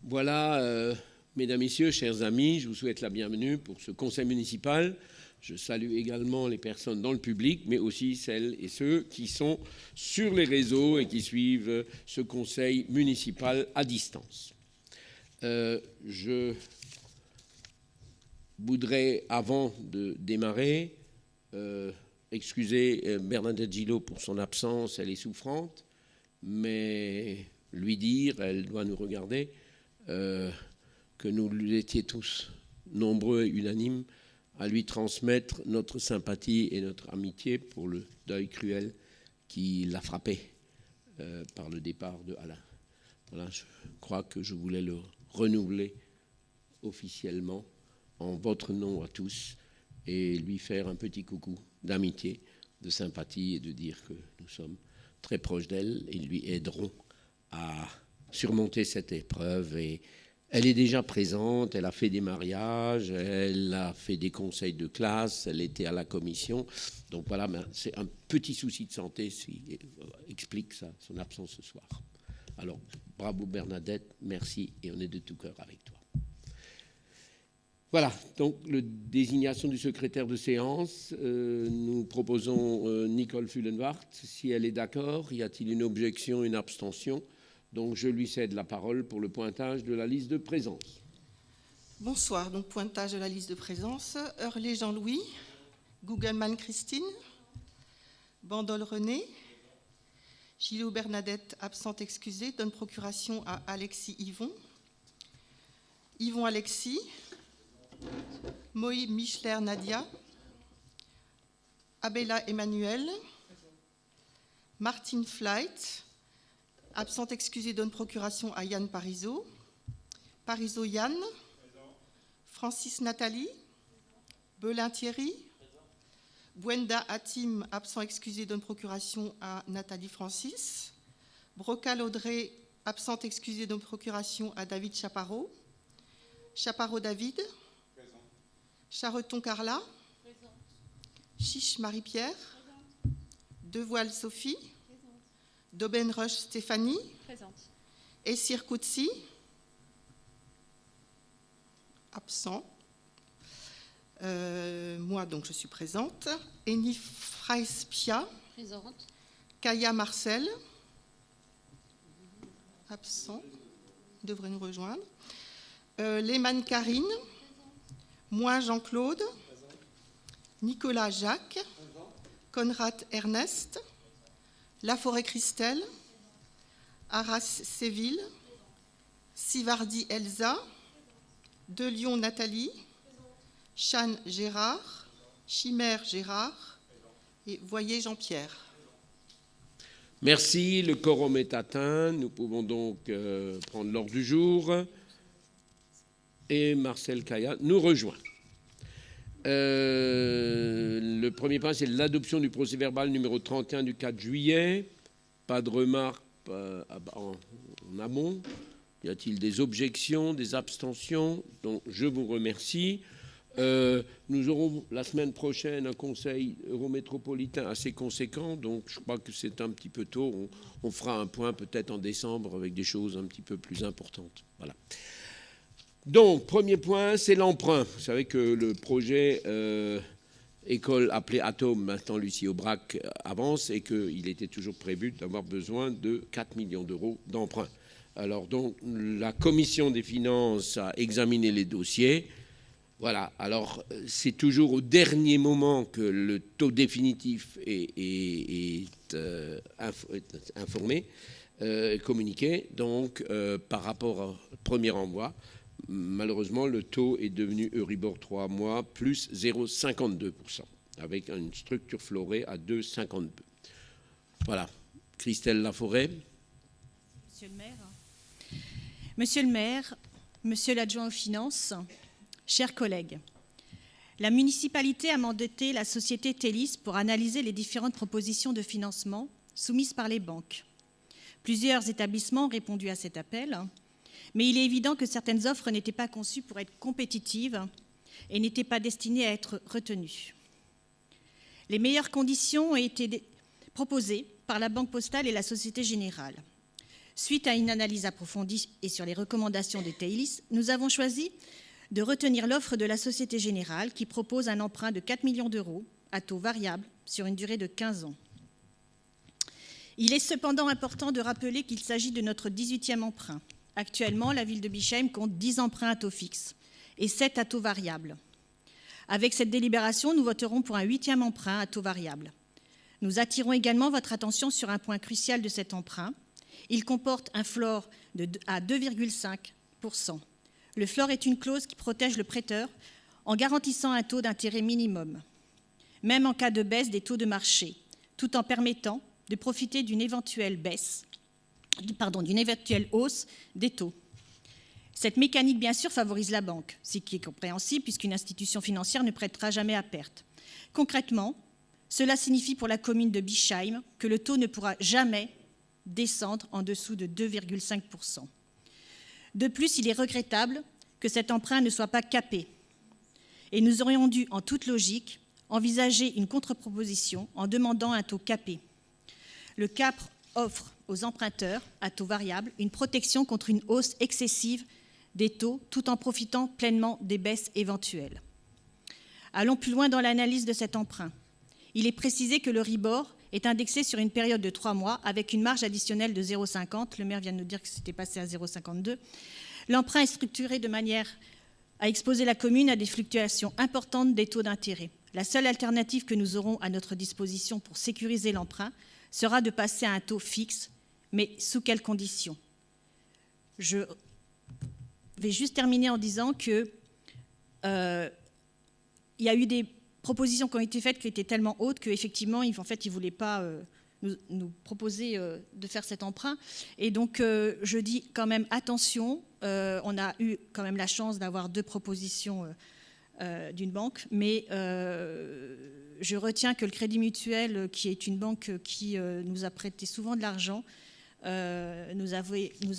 Voilà, mesdames, messieurs, chers amis, je vous souhaite la bienvenue pour ce conseil municipal. Je salue également les personnes dans le public, mais aussi celles et ceux qui sont sur les réseaux et qui suivent ce conseil municipal à distance. Je voudrais, avant de démarrer, excuser Bernadette Gillot pour son absence, elle est souffrante, mais lui dire, elle doit nous regarder, que nous étions tous nombreux et unanimes à lui transmettre notre sympathie et notre amitié pour le deuil cruel qui l'a frappé par le départ de Alain. Voilà, je crois que je voulais le renouveler officiellement en votre nom à tous et lui faire un petit coucou d'amitié, de sympathie et de dire que nous sommes très proches d'elle et lui aiderons à surmonter cette épreuve. Et elle est déjà présente, elle a fait des mariages, elle a fait des conseils de classe, elle était à la commission. Donc voilà, c'est un petit souci de santé qui explique son absence ce soir. Alors, bravo Bernadette, merci et on est de tout cœur avec toi. Voilà, donc la désignation du secrétaire de séance. Nous proposons Nicole Fullenwart. Si elle est d'accord, y a-t-il une objection, une abstention? Donc je lui cède la parole pour le pointage de la liste de présence. Bonsoir, donc pointage de la liste de présence. Hurley Jean-Louis, Gugelman Christine, Bandol René, Gillot Bernadette, absente excusée, donne procuration à Alexis Yvon, Yvon Alexis, Moï Michler Nadia, Abella Emmanuel, Martine Flight, absente excusée, donne procuration à Yann Parizeau, Parizeau Yann, Francis Nathalie, Belin Thierry, Bwenda Hatim, absent excusé, donne procuration à Nathalie Francis, Brocal Audrey, absente excusée, donne procuration à David Chaparro, Chaparro David, présent. Charreton Carla, présent. Chiche Marie-Pierre, présente. Devoile Sophie, présente. Doben Rush Stéphanie, présente. Essir Koutsi, absent. Moi, donc, je suis présente. Eni Pia, présente. Kaya Marcel, absent, il devrait nous rejoindre. Lehmann Karine, présente. Moi Jean-Claude, présent. Nicolas Jacques, présent. Conrad Ernest, présent. Laforêt Christelle, présent. Arras Séville, présent. Sivardi Elsa, présent. De Lyon Nathalie, Chan Gérard, Chimère Gérard et Voyer Jean-Pierre. Merci, le quorum est atteint. Nous pouvons donc prendre l'ordre du jour. Et Marcel Kaya nous rejoint. Le premier point, c'est l'adoption du procès-verbal numéro 31 du 4 juillet. Pas de remarques en amont. Y a-t-il des objections, des abstentions? Donc, je vous remercie. Nous aurons la semaine prochaine un conseil eurométropolitain assez conséquent, donc je crois que c'est un petit peu tôt. On fera un point peut-être en décembre avec des choses un petit peu plus importantes. Voilà. Donc, premier point, c'est l'emprunt. Vous savez que le projet école appelée Atome, maintenant Lucie Aubrac, avance et qu'il était toujours prévu d'avoir besoin de 4 millions d'euros d'emprunt. Alors donc, la commission des finances a examiné les dossiers. Voilà, alors c'est toujours au dernier moment que le taux définitif est informé, communiqué. Donc, par rapport au premier envoi, malheureusement, le taux est devenu Euribor 3 mois plus 0,52%, avec une structure florée à 2,52. Voilà. Christelle Laforêt. Monsieur le maire, monsieur l'adjoint aux finances, chers collègues, la municipalité a mandaté la société Télis pour analyser les différentes propositions de financement soumises par les banques. Plusieurs établissements ont répondu à cet appel, mais il est évident que certaines offres n'étaient pas conçues pour être compétitives et n'étaient pas destinées à être retenues. Les meilleures conditions ont été proposées par la Banque postale et la Société Générale. Suite à une analyse approfondie et sur les recommandations des TELIS, nous avons choisi de retenir l'offre de la Société Générale qui propose un emprunt de 4 millions d'euros à taux variable sur une durée de 15 ans. Il est cependant important de rappeler qu'il s'agit de notre 18e emprunt. Actuellement, la ville de Bischheim compte 10 emprunts à taux fixe et 7 à taux variable. Avec cette délibération, nous voterons pour un 8e emprunt à taux variable. Nous attirons également votre attention sur un point crucial de cet emprunt. Il comporte un floor à 2,5%. Le floor est une clause qui protège le prêteur en garantissant un taux d'intérêt minimum, même en cas de baisse des taux de marché, tout en permettant de profiter d'une éventuelle hausse des taux. Cette mécanique, bien sûr, favorise la banque, ce qui est compréhensible puisqu'une institution financière ne prêtera jamais à perte. Concrètement, cela signifie pour la commune de Bischheim que le taux ne pourra jamais descendre en dessous de 2,5%. De plus, il est regrettable que cet emprunt ne soit pas capé. Et nous aurions dû, en toute logique, envisager une contre-proposition en demandant un taux capé. Le cap offre aux emprunteurs à taux variable une protection contre une hausse excessive des taux tout en profitant pleinement des baisses éventuelles. Allons plus loin dans l'analyse de cet emprunt. Il est précisé que le Ribor est indexé sur une période de 3 mois avec une marge additionnelle de 0,50. Le maire vient de nous dire que c'était passé à 0,52. L'emprunt est structuré de manière à exposer la commune à des fluctuations importantes des taux d'intérêt. La seule alternative que nous aurons à notre disposition pour sécuriser l'emprunt sera de passer à un taux fixe, mais sous quelles conditions? Je vais juste terminer en disant que il y a eu des propositions qui ont été faites qui étaient tellement hautes qu'effectivement, en fait, ils ne voulaient pas nous proposer de faire cet emprunt. Et donc, je dis quand même attention. On a eu quand même la chance d'avoir 2 propositions d'une banque, mais je retiens que le Crédit Mutuel, qui est une banque qui nous a prêté souvent de l'argent, nous a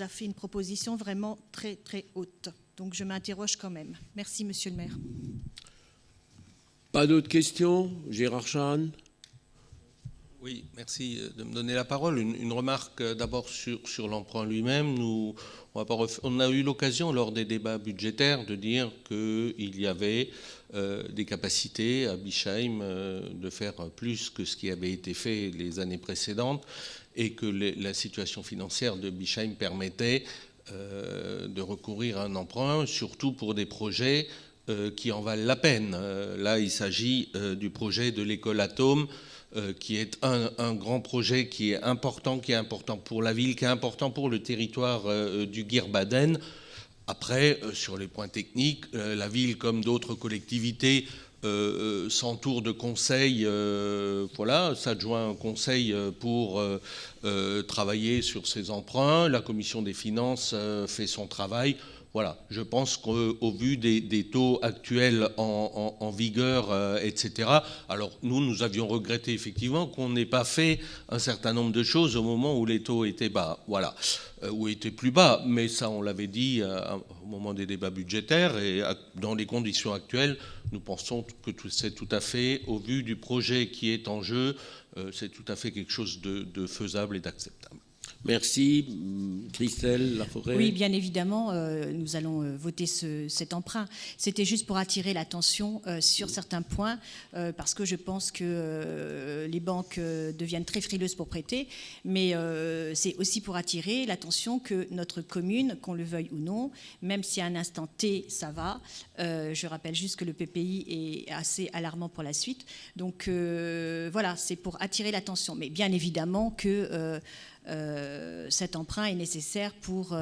fait une proposition vraiment très, très haute. Donc, je m'interroge quand même. Merci, Monsieur le maire. Pas d'autres questions? Gérard Chan. Oui, merci de me donner la parole. Une remarque d'abord sur l'emprunt lui-même. On a eu l'occasion lors des débats budgétaires de dire qu'il y avait des capacités à Bischheim de faire plus que ce qui avait été fait les années précédentes et que la situation financière de Bischheim permettait de recourir à un emprunt, surtout pour des projets qui en valent la peine. Là, il s'agit du projet de l'école Atome, qui est un grand projet qui est important pour la ville, qui est important pour le territoire du Gierbaden. Après, sur les points techniques, la ville, comme d'autres collectivités, s'entoure de conseils, s'adjoint un conseil pour travailler sur ces emprunts. La commission des finances fait son travail. Voilà, je pense qu'au vu des taux actuels en vigueur, etc., alors nous avions regretté effectivement qu'on n'ait pas fait un certain nombre de choses au moment où les taux étaient bas, voilà, ou étaient plus bas, mais ça on l'avait dit au moment des débats budgétaires, et dans les conditions actuelles, nous pensons que c'est tout à fait, au vu du projet qui est en jeu, c'est tout à fait quelque chose de faisable et d'acceptable. Merci. Christelle Laforêt. Oui, bien évidemment, nous allons voter cet emprunt. C'était juste pour attirer l'attention sur certains points, parce que je pense que les banques deviennent très frileuses pour prêter, mais c'est aussi pour attirer l'attention que notre commune, qu'on le veuille ou non, même si à un instant T, ça va, je rappelle juste que le PPI est assez alarmant pour la suite. Donc voilà, c'est pour attirer l'attention. Mais bien évidemment que cet emprunt est nécessaire pour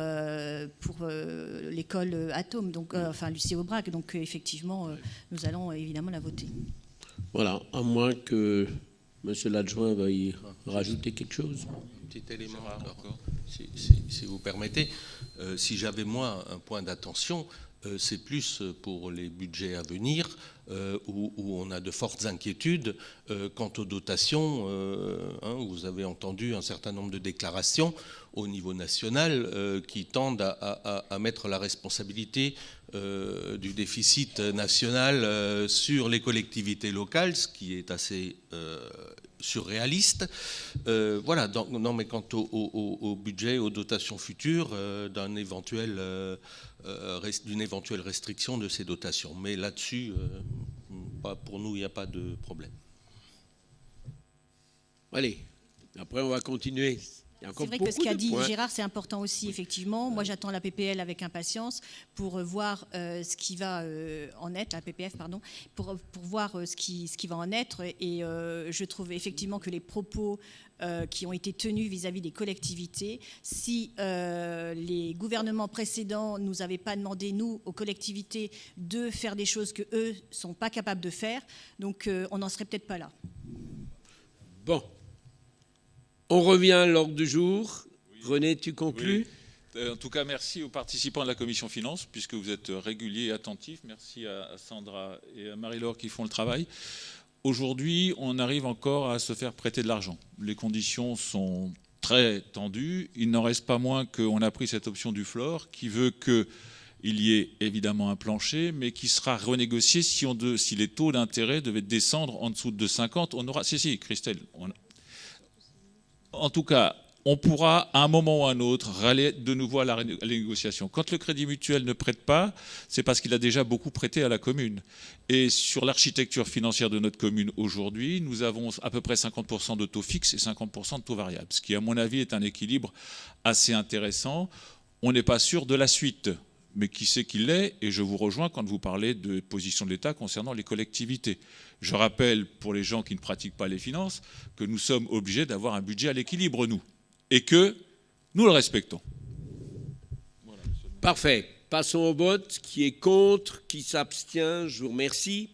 l'école Atome, donc Lucie Aubrac. Donc effectivement, nous allons évidemment la voter. Voilà, à moins que Monsieur l'adjoint veuille rajouter quelque chose. Un petit élément encore, si vous permettez. Si j'avais moi un point d'attention, c'est plus pour les budgets à venir où on a de fortes inquiétudes quant aux dotations. Vous avez entendu un certain nombre de déclarations au niveau national qui tendent à mettre la responsabilité du déficit national sur les collectivités locales, ce qui est assez surréaliste. Voilà, non, mais quant au budget, aux dotations futures, d'une éventuelle restriction de ces dotations. Mais là-dessus, pour nous, il n'y a pas de problème. Allez, après on va continuer. C'est vrai que ce qu'a dit Gérard, c'est important aussi, effectivement. Moi, j'attends la PPL avec impatience pour voir ce qui va en être, la PPF, pardon, pour voir ce qui va en être. Et je trouve effectivement que les propos qui ont été tenus vis-à-vis des collectivités, si les gouvernements précédents ne nous avaient pas demandé, nous, aux collectivités, de faire des choses qu'eux ne sont pas capables de faire, donc on n'en serait peut-être pas là. Bon. On revient à l'ordre du jour. Oui. René, tu conclus ? Oui. En tout cas, merci aux participants de la Commission Finances, puisque vous êtes réguliers et attentifs. Merci à Sandra et à Marie-Laure qui font le travail. Aujourd'hui, on arrive encore à se faire prêter de l'argent. Les conditions sont très tendues. Il n'en reste pas moins qu'on a pris cette option du floor, qui veut qu'il y ait évidemment un plancher, mais qui sera renégocié si les taux d'intérêt devaient descendre en dessous de 50. On aura... Si, Christelle... En tout cas, on pourra à un moment ou à un autre râler de nouveau à la négociation. Quand le Crédit Mutuel ne prête pas, c'est parce qu'il a déjà beaucoup prêté à la commune. Et sur l'architecture financière de notre commune aujourd'hui, nous avons à peu près 50% de taux fixes et 50% de taux variables, ce qui, à mon avis, est un équilibre assez intéressant. On n'est pas sûr de la suite, mais qui sait qu'il l'est, et je vous rejoins quand vous parlez de position de l'État concernant les collectivités. Je rappelle, pour les gens qui ne pratiquent pas les finances, que nous sommes obligés d'avoir un budget à l'équilibre, nous, et que nous le respectons. Voilà, parfait. Passons au vote. Qui est contre ? Qui s'abstient ? Je vous remercie.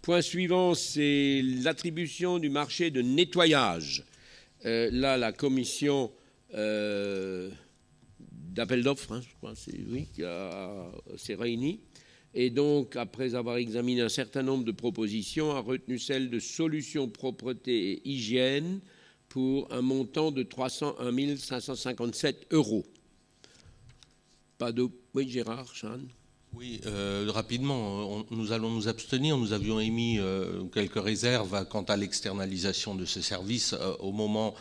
Point suivant, c'est l'attribution du marché de nettoyage. Là, la commission d'appel d'offres, je crois, s'est réunie. Et donc, après avoir examiné un certain nombre de propositions, a retenu celle de solutions propreté et hygiène pour un montant de 301 557 €. Pas de... Oui, Gérard, Jeanne. Oui, rapidement, nous allons nous abstenir. Nous avions émis quelques réserves quant à l'externalisation de ce service au moment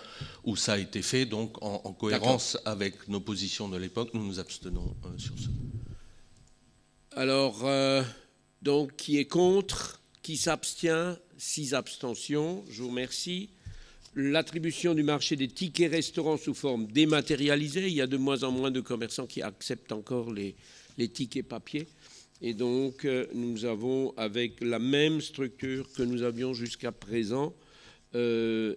où ça a été fait. Donc, en cohérence avec nos positions de l'époque, nous nous abstenons sur ce. Alors, donc, qui est contre ? Qui s'abstient ? 6 abstentions. Je vous remercie. L'attribution du marché des tickets restaurants sous forme dématérialisée. Il y a de moins en moins de commerçants qui acceptent encore les tickets papier. Et donc, nous avons, avec la même structure que nous avions jusqu'à présent, Edenred,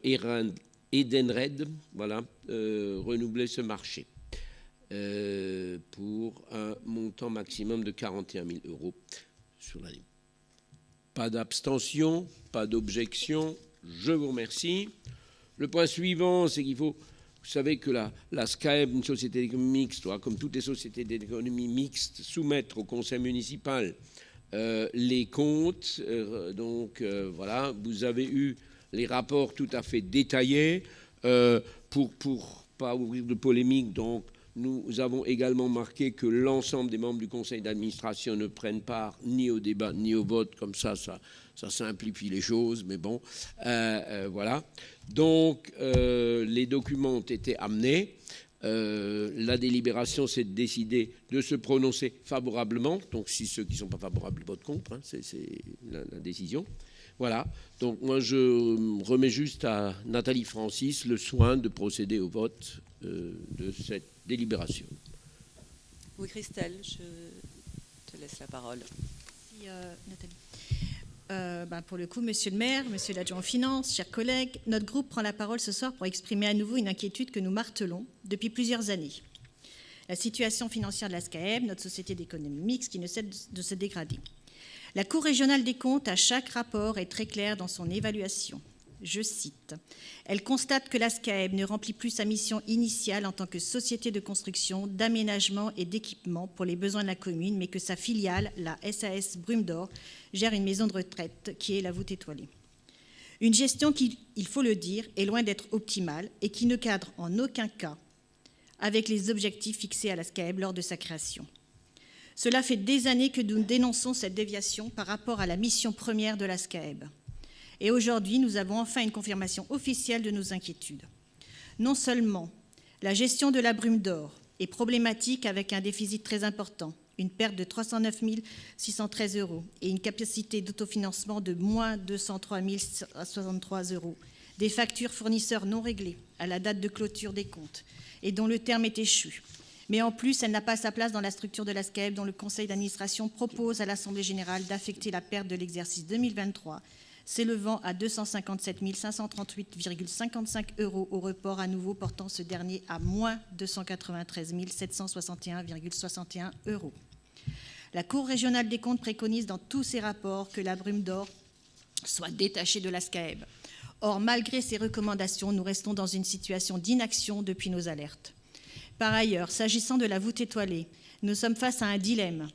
voilà, renouveler ce marché. Pour un montant maximum de 41 000 € sur l'année. Pas d'abstention, pas d'objection. Je vous remercie. Le point suivant, c'est qu'il faut... Vous savez que la SCAEB, une société d'économie mixte, doit, comme toutes les sociétés d'économie mixte, soumettre au conseil municipal les comptes. Donc, voilà, vous avez eu les rapports tout à fait détaillés. Pour pas ouvrir de polémique, donc, nous avons également marqué que l'ensemble des membres du conseil d'administration ne prennent part ni au débat ni au vote. Comme ça simplifie les choses, mais bon, voilà. Donc, les documents ont été amenés. La délibération s'est décidée de se prononcer favorablement. Donc, si ceux qui ne sont pas favorables votent contre, hein, c'est la décision. Voilà. Donc, moi, je remets juste à Nathalie Francis le soin de procéder au vote de cette délibération. Oui, Christelle, je te laisse la parole. Merci, Nathalie. Pour le coup, Monsieur le maire, Monsieur l'adjoint aux finances, chers collègues, notre groupe prend la parole ce soir pour exprimer à nouveau une inquiétude que nous martelons depuis plusieurs années. La situation financière de la SCAEB, notre société d'économie mixte, qui ne cesse de se dégrader. La Cour régionale des comptes, à chaque rapport, est très claire dans son évaluation. Je cite, « Elle constate que la SCAEB ne remplit plus sa mission initiale en tant que société de construction, d'aménagement et d'équipement pour les besoins de la commune, mais que sa filiale, la SAS Brume d'Or, gère une maison de retraite qui est la voûte étoilée. Une gestion qui, il faut le dire, est loin d'être optimale et qui ne cadre en aucun cas avec les objectifs fixés à la SCAEB lors de sa création. Cela fait des années que nous dénonçons cette déviation par rapport à la mission première de la SCAEB. Et aujourd'hui, nous avons enfin une confirmation officielle de nos inquiétudes. Non seulement la gestion de la Brume d'Or est problématique avec un déficit très important, une perte de 309 613 € et une capacité d'autofinancement de moins 203 063 €, des factures fournisseurs non réglées à la date de clôture des comptes et dont le terme est échu. Mais en plus, elle n'a pas sa place dans la structure de la SCAEB dont le conseil d'administration propose à l'Assemblée générale d'affecter la perte de l'exercice 2023 s'élevant à 257 538,55 € au report à nouveau portant ce dernier à moins 293 761,61 €. La Cour régionale des comptes préconise dans tous ses rapports que la Brume d'Or soit détachée de la SCAEB. Or, malgré ces recommandations, nous restons dans une situation d'inaction depuis nos alertes. Par ailleurs, s'agissant de la voûte étoilée, nous sommes face à un dilemme.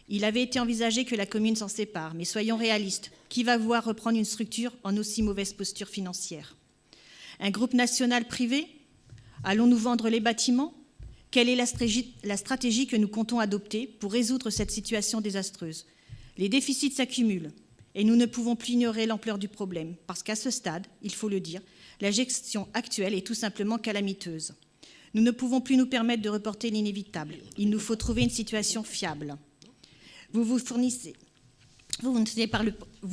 Il avait été envisagé que la commune s'en sépare, mais soyons réalistes. Qui va vouloir reprendre une structure en aussi mauvaise posture financière? Un groupe national privé? Allons-nous vendre les bâtiments? Quelle est la stratégie que nous comptons adopter pour résoudre cette situation désastreuse? Les déficits s'accumulent et nous ne pouvons plus ignorer l'ampleur du problème, parce qu'à ce stade, il faut le dire, la gestion actuelle est tout simplement calamiteuse. Nous ne pouvons plus nous permettre de reporter l'inévitable. Il nous faut trouver une situation fiable. Vous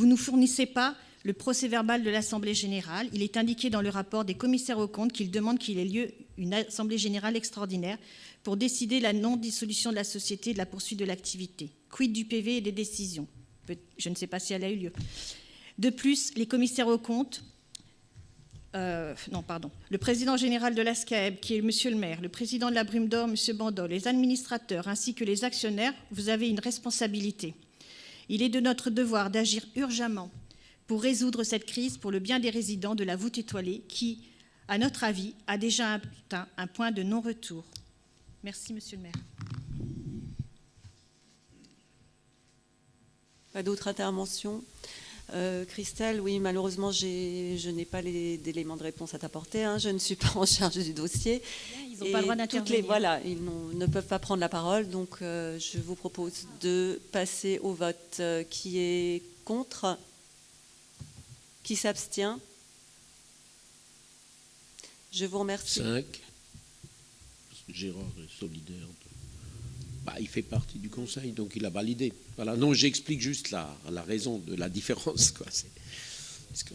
nous fournissez pas le procès-verbal de l'Assemblée générale. Il est indiqué dans le rapport des commissaires aux comptes qu'ils demandent qu'il ait lieu une Assemblée générale extraordinaire pour décider la non-dissolution de la société et de la poursuite de l'activité. Quid du PV et des décisions? Je ne sais pas si elle a eu lieu. De plus, les commissaires aux comptes... le président général de la SCAEB, qui est M. le maire, le président de la Brume d'Or, M. Bandol, les administrateurs ainsi que les actionnaires, vous avez une responsabilité. Il est de notre devoir d'agir urgemment pour résoudre cette crise pour le bien des résidents de la voûte étoilée qui, à notre avis, a déjà atteint un point de non-retour. Merci, Monsieur le maire. Pas d'autres interventions? Christelle, oui, malheureusement, je n'ai pas d'éléments de réponse à t'apporter. Je ne suis pas en charge du dossier. Ils n'ont pas le droit d'intervenir. Voilà, ils ne peuvent pas prendre la parole. Donc, je vous propose de passer au vote. Qui est contre? Qui s'abstient? Je vous remercie. 5. Gérard est solidaire. Il fait partie du conseil, donc il a validé. Voilà. Non, j'explique juste la raison de la différence, quoi. Parce que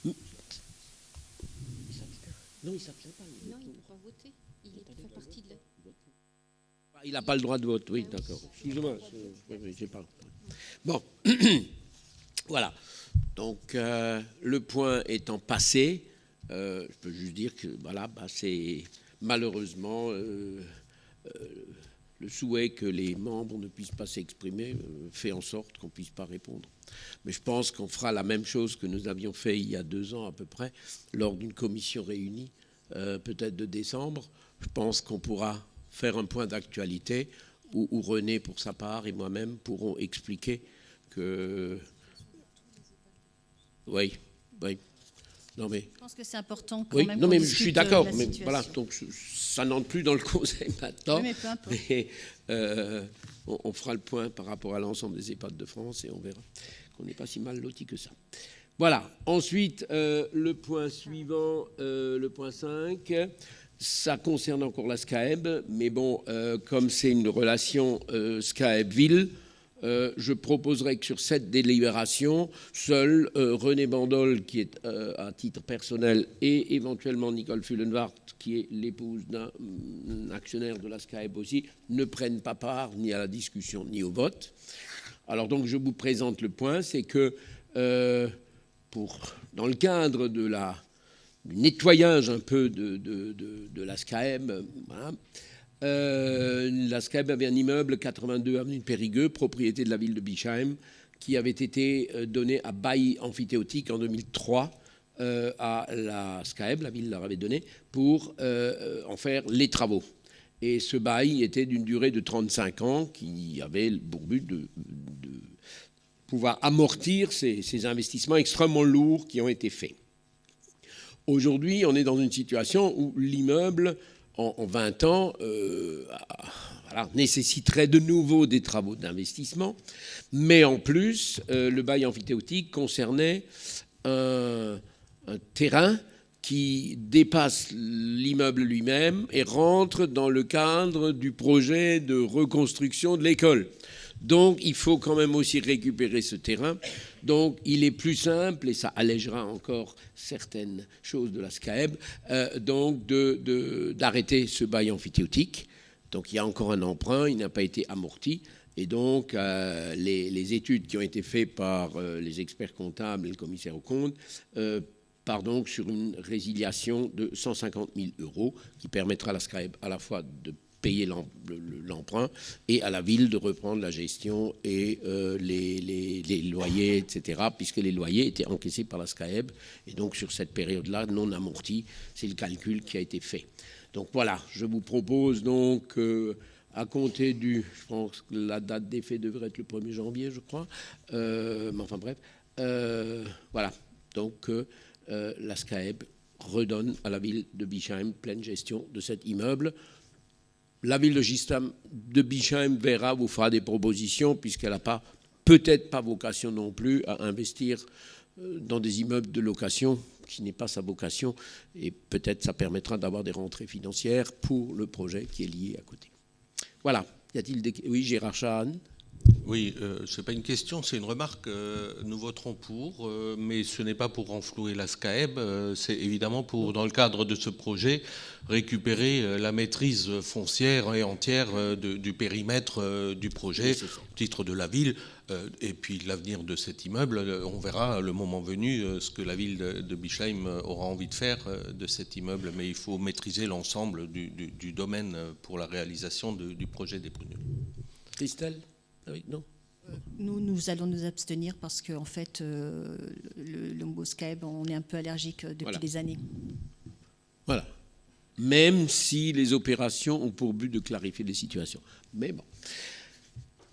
non, il ne s'abstient pas. Non, il n'a pas voté. Il fait partie de la... Il n'a pas le droit de vote, oui, d'accord. Excusez-moi, j'ai pas... Bon, voilà. Donc, le point étant passé, je peux juste dire que, voilà, c'est... Malheureusement, le souhait que les membres ne puissent pas s'exprimer fait en sorte qu'on ne puisse pas répondre. Mais je pense qu'on fera la même chose que nous avions fait il y a 2 ans à peu près, lors d'une commission réunie, peut-être de décembre. Je pense qu'on pourra faire un point d'actualité où René, pour sa part, et moi-même pourront expliquer que... Oui. Non, mais... Je pense que c'est important quand même. Non, mais je suis d'accord. Mais situation. voilà, donc ça n'entre plus dans le conseil maintenant. Oui, mais peu importe. Mais, on fera le point par rapport à l'ensemble des EHPAD de France et on verra qu'on n'est pas si mal loti que ça. Voilà. Ensuite, le point suivant, le point 5, ça concerne encore la SCAEB, mais bon, comme c'est une relation SCAEB-Ville, je proposerai que sur cette délibération, seul René Bandol, qui est à titre personnel, et éventuellement Nicole Fullenwart, qui est l'épouse d'un actionnaire de la SCAEB aussi, ne prennent pas part ni à la discussion ni au vote. Alors donc je vous présente le point, c'est que dans le cadre du nettoyage un peu de la SCAEB, voilà, la SCAEB avait un immeuble 82 avenue de Périgueux, propriété de la ville de Bischheim, qui avait été donné à bail amphithéotique en 2003 à la SCAEB, la ville leur avait donné, pour en faire les travaux. Et ce bail était d'une durée de 35 ans qui avait pour but de pouvoir amortir ces investissements extrêmement lourds qui ont été faits. Aujourd'hui, on est dans une situation où l'immeuble, en 20 ans, voilà, nécessiterait de nouveau des travaux d'investissement, mais en plus, le bail emphytéotique concernait un terrain qui dépasse l'immeuble lui-même et rentre dans le cadre du projet de reconstruction de l'école. Donc, il faut quand même aussi récupérer ce terrain. Donc, il est plus simple, et ça allégera encore certaines choses de la SCAEB, donc d'arrêter ce bail emphytéotique. Donc, il y a encore un emprunt, il n'a pas été amorti. Et donc, les études qui ont été faites par les experts comptables et le commissaire aux comptes partent donc sur une résiliation de 150 000 € qui permettra à la SCAEB à la fois de payer l'emprunt et à la ville de reprendre la gestion et les loyers, etc., puisque les loyers étaient encaissés par la SCAEB. Et donc, sur cette période-là, non amortie, c'est le calcul qui a été fait. Donc voilà, je vous propose donc, à compter je pense que la date d'effet devrait être le 1er janvier, je crois. Mais enfin bref, voilà. Donc la SCAEB redonne à la ville de Bischheim pleine gestion de cet immeuble. La ville de Bischheim verra, vous fera des propositions, puisqu'elle n'a peut-être pas vocation non plus à investir dans des immeubles de location, qui n'est pas sa vocation, et peut-être ça permettra d'avoir des rentrées financières pour le projet qui est lié à côté. Voilà. Y a-t-il des... Oui, Gérard Chahan. Oui, ce n'est pas une question, c'est une remarque. Nous voterons pour, mais ce n'est pas pour renflouer la SCAEB, c'est évidemment pour, dans le cadre de ce projet, récupérer la maîtrise foncière et entière du périmètre du projet, au titre de la ville, et puis l'avenir de cet immeuble. On verra le moment venu ce que la ville de Bischheim aura envie de faire de cet immeuble, mais il faut maîtriser l'ensemble du domaine pour la réalisation du projet des Prunules. Christelle ? Oui, non. Nous allons nous abstenir parce qu'en fait, le mot SCAEB, on est un peu allergique depuis des années. Voilà. Même si les opérations ont pour but de clarifier les situations. Mais bon.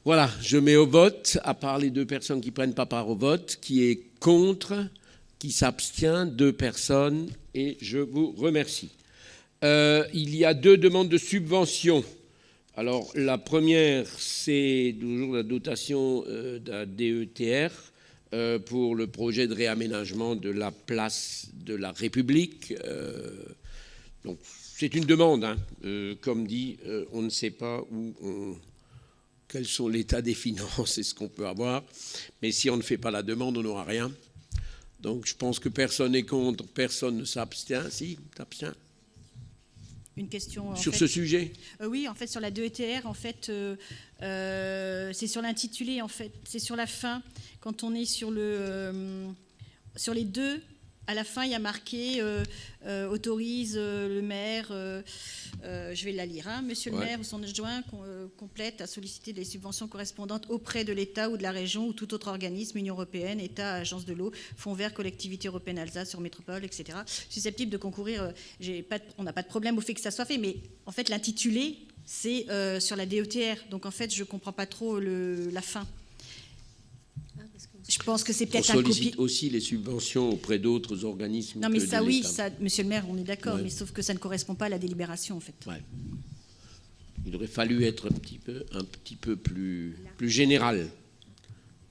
Voilà, je mets au vote, à part les 2 personnes qui ne prennent pas part au vote, qui est contre, qui s'abstient, 2 personnes, et je vous remercie. Il y a 2 demandes de subvention. Alors, la première, c'est toujours la dotation d'un DETR pour le projet de réaménagement de la place de la République. Donc, c'est une demande. Comme dit, on ne sait pas quels sont l'état des finances et ce qu'on peut avoir. Mais si on ne fait pas la demande, on n'aura rien. Donc, je pense que personne n'est contre, personne ne s'abstient. Si, t'abstiens. Une question sur ce sujet. Oui, en fait, sur la DETR, en fait, c'est sur l'intitulé, en fait, c'est sur la fin. Quand on est sur les 2, à la fin, il y a marqué autorise le maire. Je vais la lire. Monsieur le maire ou son adjoint complète à solliciter des subventions correspondantes auprès de l'État ou de la région ou tout autre organisme, Union européenne, État, agence de l'eau, Fonds vert, collectivité européenne Alsace, sur métropole, etc. Susceptible de concourir. On n'a pas de problème au fait que ça soit fait, mais en fait, l'intitulé, c'est sur la DETR. Donc en fait, je ne comprends pas trop la fin. Je pense que c'est peut-être un copier. On sollicite aussi les subventions auprès d'autres organismes. Non, mais ça, oui, ça, monsieur le maire, on est d'accord, mais sauf que ça ne correspond pas à la délibération, en fait. Ouais. Il aurait fallu être un petit peu plus général.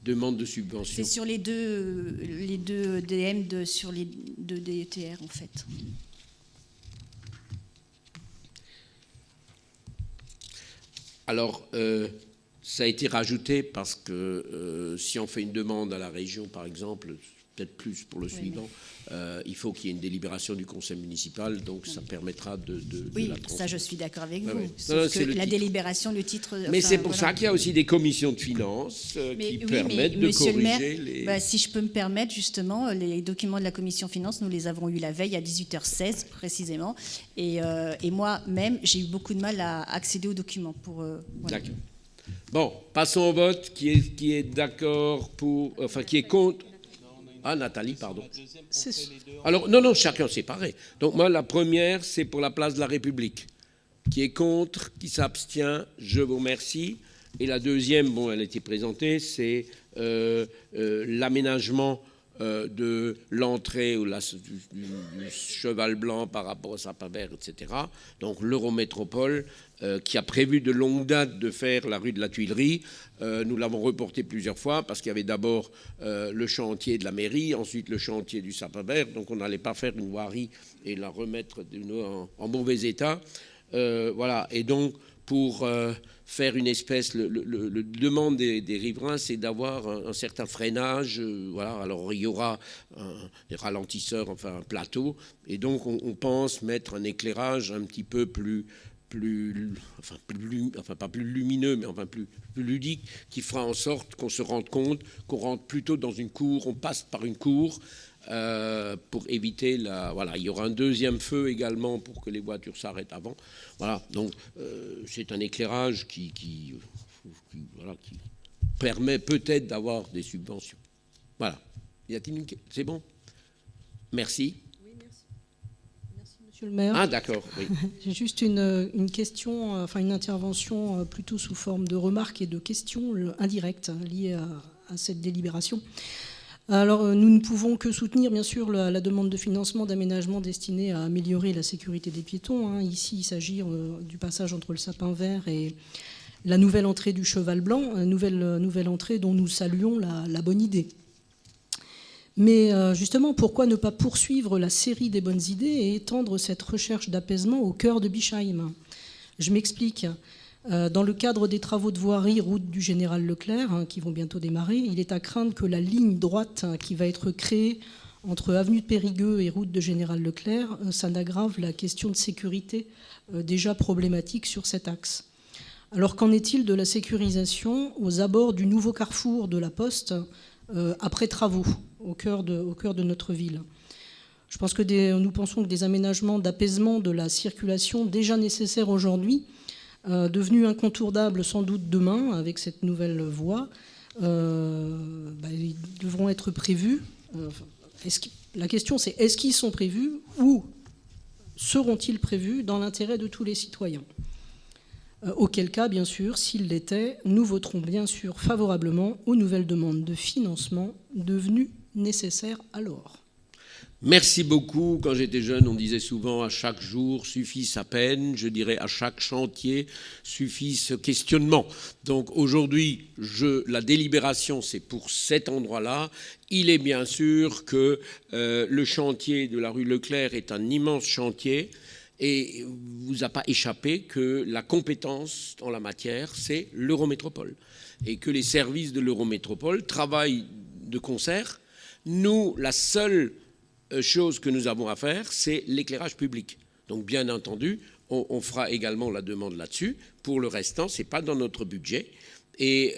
Demande de subvention. C'est sur les deux DM sur les 2 DETR, en fait. Alors, ça a été rajouté parce que si on fait une demande à la région, par exemple, peut-être plus pour le suivant, il faut qu'il y ait une délibération du conseil municipal, donc ça permettra de oui, la transmettre. Ça je suis d'accord avec vous. Ouais. Sauf que la délibération, le titre... Mais c'est pour ça qu'il y a aussi des commissions de finances qui permettent de corriger le maire, les... si je peux me permettre, justement, les documents de la commission finances, nous les avons eus la veille à 18h16 précisément, et moi-même, j'ai eu beaucoup de mal à accéder aux documents. Voilà. D'accord. Bon, passons au vote. Qui est d'accord pour... Enfin, qui est contre... Ah, Nathalie, pardon. Alors, non, chacun séparé. Donc, moi, la première, c'est pour la place de la République. Qui est contre, qui s'abstient, je vous remercie. Et la deuxième, bon, elle a été présentée, c'est l'aménagement de l'entrée ou du Cheval Blanc par rapport au Sapin Vert, etc. Donc l'Eurométropole, qui a prévu de longue date de faire la rue de la Tuilerie, nous l'avons reporté plusieurs fois parce qu'il y avait d'abord le chantier de la mairie, ensuite le chantier du Sapin Vert, donc on n'allait pas faire une voirie et la remettre en mauvais état. Voilà, et donc pour faire une espèce, le demande des riverains, c'est d'avoir un certain freinage. Voilà, alors il y aura des ralentisseurs, enfin un plateau, et donc on pense mettre un éclairage un petit peu pas plus lumineux, mais enfin plus ludique, qui fera en sorte qu'on se rende compte qu'on rentre plutôt dans une cour, on passe par une cour, pour éviter voilà, il y aura un deuxième feu également pour que les voitures s'arrêtent avant. Voilà, donc c'est un éclairage qui permet peut-être d'avoir des subventions. Voilà. Y a-t-il une... C'est bon? Merci. Oui, merci. Merci, monsieur le maire. Ah, d'accord. Oui. J'ai juste une question, enfin une intervention plutôt sous forme de remarques et de questions indirectes liées à cette délibération. Alors, nous ne pouvons que soutenir, bien sûr, la demande de financement d'aménagement destiné à améliorer la sécurité des piétons. Ici, il s'agit du passage entre le Sapin Vert et la nouvelle entrée du Cheval Blanc, nouvelle entrée dont nous saluons la bonne idée. Mais justement, pourquoi ne pas poursuivre la série des bonnes idées et étendre cette recherche d'apaisement au cœur de Bischheim? Je m'explique. Dans le cadre des travaux de voirie route du Général Leclerc, qui vont bientôt démarrer, il est à craindre que la ligne droite qui va être créée entre avenue de Périgueux et route de Général Leclerc, ça n'aggrave la question de sécurité déjà problématique sur cet axe. Alors qu'en est-il de la sécurisation aux abords du nouveau carrefour de la Poste après travaux au cœur de notre ville? Je pense que nous pensons que des aménagements d'apaisement de la circulation déjà nécessaires aujourd'hui, devenus incontournables sans doute demain avec cette nouvelle voie, ils devront être prévus. La question c'est, est-ce qu'ils sont prévus ou seront-ils prévus dans l'intérêt de tous les citoyens? Auquel cas, bien sûr, s'ils l'étaient, nous voterons bien sûr favorablement aux nouvelles demandes de financement devenues nécessaires alors. Merci beaucoup. Quand j'étais jeune, on disait souvent à chaque jour suffit sa peine. Je dirais à chaque chantier suffit ce questionnement. Donc aujourd'hui, la délibération, c'est pour cet endroit-là. Il est bien sûr que le chantier de la rue Leclerc est un immense chantier. Et vous a pas échappé que la compétence en la matière, c'est l'Eurométropole. Et que les services de l'Eurométropole travaillent de concert. Nous, la seule chose que nous avons à faire, c'est l'éclairage public. Donc, bien entendu, on fera également la demande là-dessus. Pour le restant, ce n'est pas dans notre budget. Et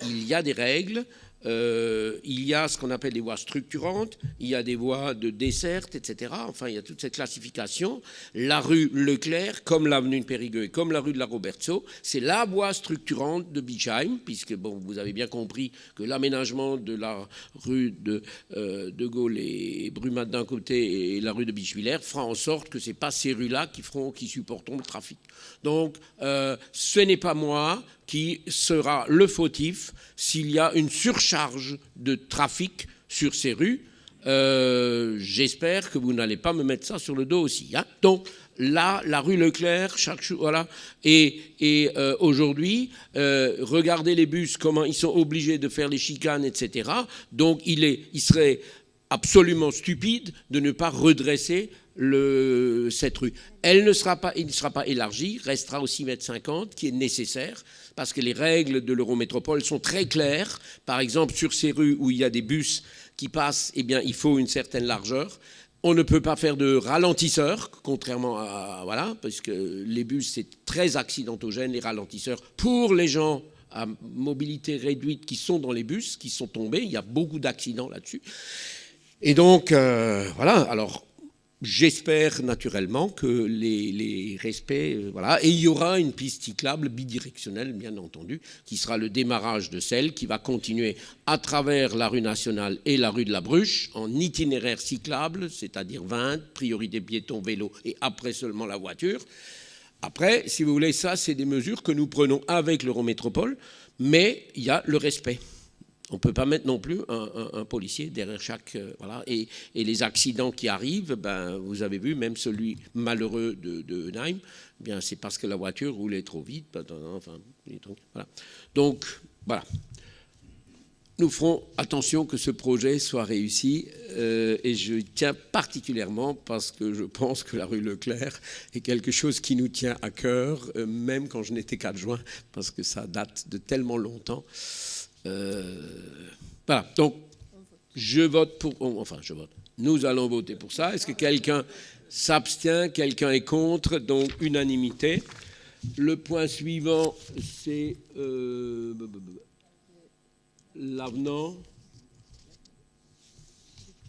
il y a des règles. Il y a ce qu'on appelle des voies structurantes, il y a des voies de desserte, etc. Enfin, il y a toute cette classification. La rue Leclerc, comme l'avenue de Périgueux et comme la rue de la Robertso, c'est la voie structurante de Bischheim, puisque bon, vous avez bien compris que l'aménagement de la rue de Gaulle et Brumat d'un côté et la rue de Bischwiller fera en sorte que ce n'est pas ces rues-là qui supporteront le trafic. Donc, ce n'est pas moi qui sera le fautif s'il y a une surcharge de trafic sur ces rues. J'espère que vous n'allez pas me mettre ça sur le dos aussi. Hein. Donc là, la rue Leclerc, voilà. Et aujourd'hui, regardez les bus, comment ils sont obligés de faire les chicanes, etc. Donc il serait absolument stupide de ne pas redresser cette rue. Il ne sera pas élargie, restera au 6,50 m, qui est nécessaire, parce que les règles de l'Eurométropole sont très claires. Par exemple, sur ces rues où il y a des bus qui passent, eh bien, il faut une certaine largeur. On ne peut pas faire de ralentisseurs, contrairement à... Voilà, parce que les bus, c'est très accidentogène, les ralentisseurs. Pour les gens à mobilité réduite qui sont dans les bus, qui sont tombés, il y a beaucoup d'accidents là-dessus. Et donc, voilà, alors... J'espère naturellement que les respects... voilà. Et il y aura une piste cyclable bidirectionnelle, bien entendu, qui sera le démarrage de celle qui va continuer à travers la rue nationale et la rue de la Bruche en itinéraire cyclable, c'est-à-dire 20, priorité piéton, vélo et après seulement la voiture. Après, si vous voulez, ça, c'est des mesures que nous prenons avec l'Eurométropole, mais il y a le respect. On ne peut pas mettre non plus un policier derrière chaque... voilà. Et les accidents qui arrivent, ben, vous avez vu, même celui malheureux de Naïm, bien, c'est parce que la voiture roulait trop vite. Enfin, voilà. Donc, voilà. Nous ferons attention que ce projet soit réussi et je tiens particulièrement parce que je pense que la rue Leclerc est quelque chose qui nous tient à cœur, même quand je n'étais qu'adjoint, parce que ça date de tellement longtemps. Voilà, donc je vote pour... Enfin, je vote. Nous allons voter pour ça. Est-ce que quelqu'un s'abstient? Quelqu'un est contre? Donc, unanimité. Le point suivant, c'est... l'avenant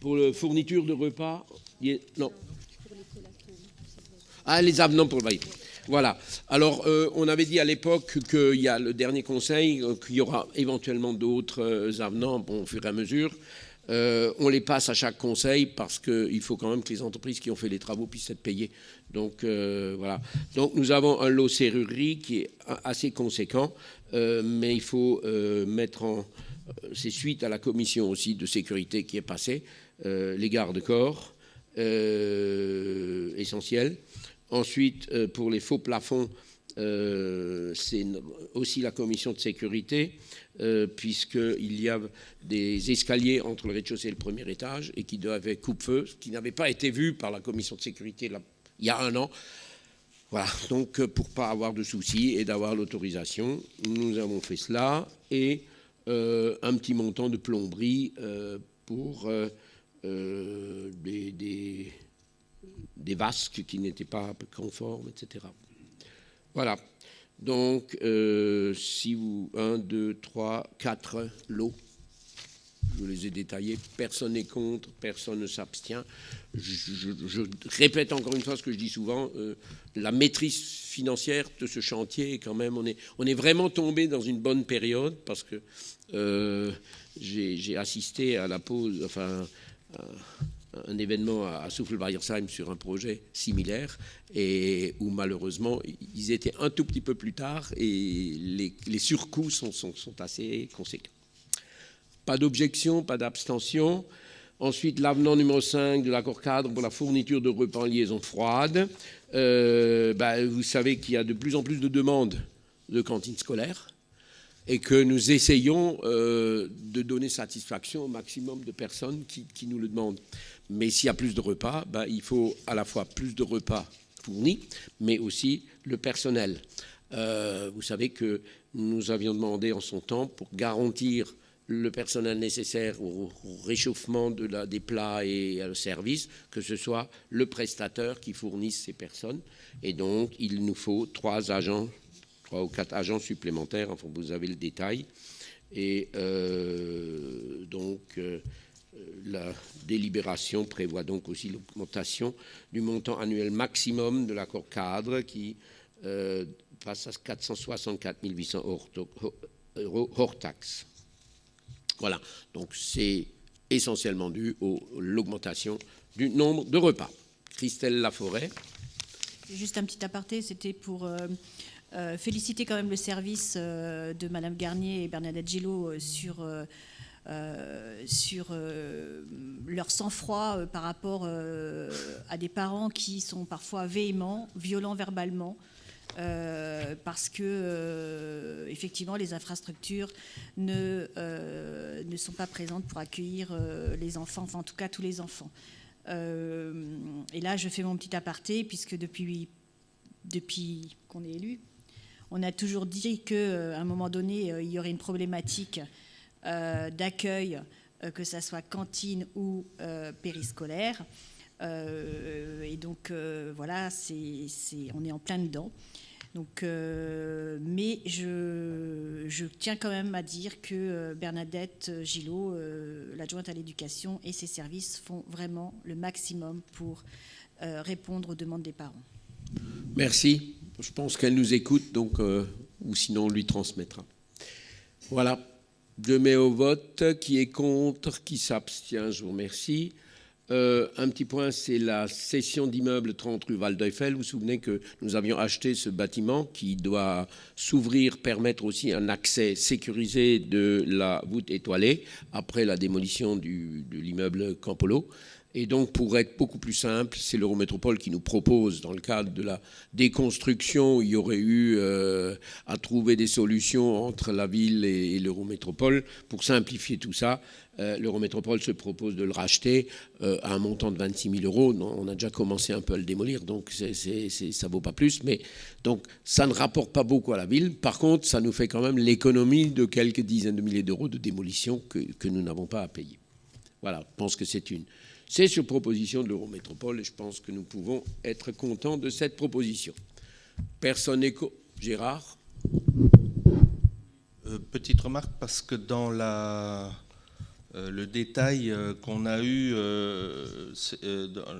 pour la fourniture de repas. Non. Ah, les avenants pour le bail. Voilà. Alors, on avait dit à l'époque qu'il y a le dernier conseil, qu'il y aura éventuellement d'autres avenants, bon, au fur et à mesure. On les passe à chaque conseil parce qu'il faut quand même que les entreprises qui ont fait les travaux puissent être payées. Donc, voilà. Donc, nous avons un lot serrurerie qui est assez conséquent, mais il faut mettre en... C'est suite à la commission aussi de sécurité qui est passée, les garde-corps essentiels. Ensuite, pour les faux plafonds, c'est aussi la commission de sécurité, puisqu'il y a des escaliers entre le rez-de-chaussée et le premier étage et qui doivent être coupe-feu, ce qui n'avait pas été vu par la commission de sécurité il y a 1 an. Voilà, donc pour ne pas avoir de soucis et d'avoir l'autorisation, nous avons fait cela. Et un petit montant de plomberie pour des vasques qui n'étaient pas conformes, etc. Voilà. Donc, si vous... 1, 2, 3, 4 lots. Je les ai détaillés. Personne n'est contre, personne ne s'abstient. Je répète encore une fois ce que je dis souvent. La maîtrise financière de ce chantier, quand même, on est vraiment tombé dans une bonne période parce que j'ai assisté à la pause, enfin, un événement à Souffle-Bayersheim sur un projet similaire et où malheureusement ils étaient un tout petit peu plus tard et les surcoûts sont assez conséquents. Pas d'objection, pas d'abstention. Ensuite, l'avenant numéro 5 de l'accord cadre pour la fourniture de repas en liaison froide. Vous savez qu'il y a de plus en plus de demandes de cantines scolaires et que nous essayons de donner satisfaction au maximum de personnes qui nous le demandent. Mais s'il y a plus de repas, il faut à la fois plus de repas fournis, mais aussi le personnel. Vous savez que nous avions demandé en son temps pour garantir le personnel nécessaire au réchauffement des plats et au service, que ce soit le prestataire qui fournisse ces personnes. Et donc, il nous faut 3 ou 4 agents supplémentaires, enfin, vous avez le détail. Et la délibération prévoit donc aussi l'augmentation du montant annuel maximum de l'accord cadre qui passe à 464 800 euros hors taxe. Voilà, donc c'est essentiellement dû à l'augmentation du nombre de repas. Christelle Laforêt. Juste un petit aparté, c'était pour féliciter quand même le service de Madame Garnier et Bernadette Gillot sur leur sang-froid par rapport à des parents qui sont parfois véhéments, violents verbalement, parce que effectivement les infrastructures ne sont pas présentes pour accueillir les enfants, enfin en tout cas tous les enfants. Et là je fais mon petit aparté puisque depuis qu'on est élu, on a toujours dit qu'à un moment donné il y aurait une problématique d'accueil, que ça soit cantine ou périscolaire. Et donc voilà, on est en plein dedans. Donc, mais je tiens quand même à dire que Bernadette Gillot, l'adjointe à l'éducation, et ses services font vraiment le maximum pour répondre aux demandes des parents. Merci. Je pense qu'elle nous écoute, donc, ou sinon on lui transmettra. Voilà. Je mets au vote. Qui est contre? Qui s'abstient? Je vous remercie. Un petit point, c'est la cession d'immeuble 30 rue Waldteufel. Vous vous souvenez que nous avions acheté ce bâtiment qui doit s'ouvrir, permettre aussi un accès sécurisé de la voûte étoilée après la démolition de l'immeuble Campolo. Et donc, pour être beaucoup plus simple, c'est l'Eurométropole qui nous propose, dans le cadre de la déconstruction, il y aurait eu à trouver des solutions entre la ville et l'Eurométropole. Pour simplifier tout ça, l'Eurométropole se propose de le racheter à un montant de 26 000 euros. On a déjà commencé un peu à le démolir, donc ça ne vaut pas plus. Mais donc, ça ne rapporte pas beaucoup à la ville. Par contre, ça nous fait quand même l'économie de quelques dizaines de milliers d'euros de démolition que nous n'avons pas à payer. Voilà, je pense que c'est sur proposition de l'Eurométropole et je pense que nous pouvons être contents de cette proposition. Personne écho. Gérard ? Petite remarque, parce que dans le détail qu'on a eu,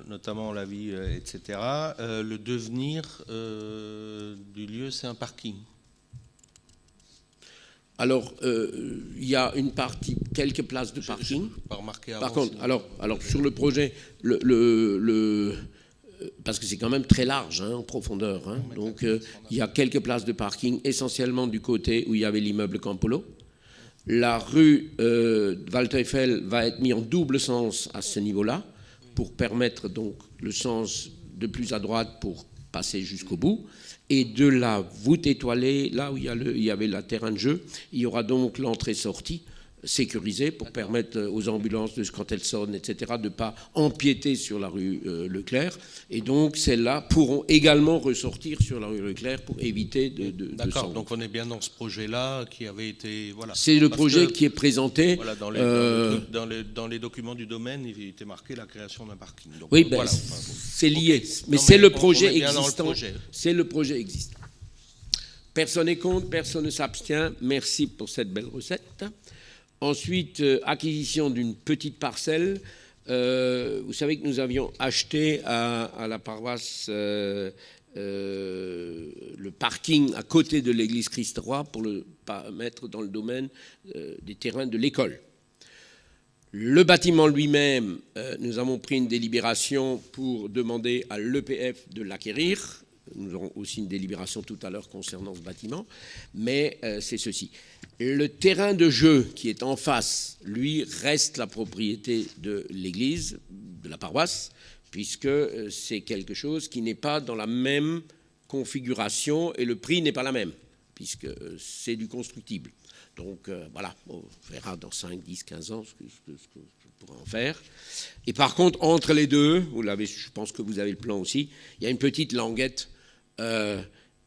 notamment l'avis, etc., le devenir du lieu, c'est un parking. Alors, il y a une partie, quelques places de parking. Par contre, alors sur le projet, parce que c'est quand même très large en profondeur. Donc, il y a quelques places de parking, essentiellement du côté où il y avait l'immeuble Campolo. La rue Waldteufel va être mise en double sens à ce niveau-là, pour permettre donc le sens de plus à droite pour passer jusqu'au bout. Et de la voûte étoilée, là où il y avait le terrain de jeu, il y aura donc l'entrée-sortie sécurisée pour permettre aux ambulances, quand elles sonnent, etc., de ne pas empiéter sur la rue Leclerc. Et donc, celles-là pourront également ressortir sur la rue Leclerc pour éviter de D'accord, donc on est bien dans ce projet-là qui avait été... Voilà. C'est le projet qui est présenté. Voilà, dans les documents du domaine, il était marqué la création d'un parking. Donc, oui, voilà, c'est lié. Okay. Mais c'est le projet existant. C'est le projet existant. Personne n'est contre, personne ne s'abstient. Merci pour cette belle recette. Ensuite, acquisition d'une petite parcelle. Vous savez que nous avions acheté à la paroisse le parking à côté de l'église Christ-Roi pour le mettre dans le domaine des terrains de l'école. Le bâtiment lui-même, nous avons pris une délibération pour demander à l'EPF de l'acquérir. Nous aurons aussi une délibération tout à l'heure concernant ce bâtiment, mais c'est ceci. Le terrain de jeu qui est en face, lui, reste la propriété de l'église, de la paroisse, puisque c'est quelque chose qui n'est pas dans la même configuration et le prix n'est pas la même, puisque c'est du constructible. Donc voilà, on verra dans 5, 10, 15 ans ce que je pourrai en faire. Et par contre, entre les deux, je pense que vous avez le plan aussi, il y a une petite languette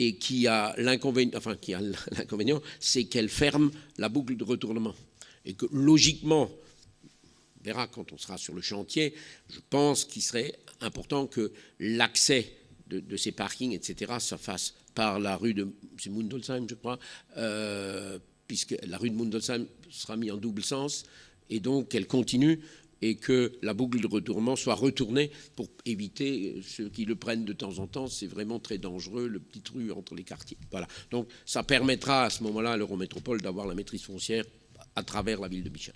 et qui a l'inconvénient, c'est qu'elle ferme la boucle de retournement. Et que logiquement, on verra quand on sera sur le chantier, je pense qu'il serait important que l'accès de ces parkings, etc., se fasse par la rue de Mundolsheim, je crois, puisque la rue de Mundolsheim sera mise en double sens, et donc qu'elle continue, et que la boucle de retournement soit retournée pour éviter ceux qui le prennent de temps en temps. C'est vraiment très dangereux, le petit rue entre les quartiers. Voilà. Donc ça permettra à ce moment-là à l'Eurométropole d'avoir la maîtrise foncière à travers la ville de Bichel.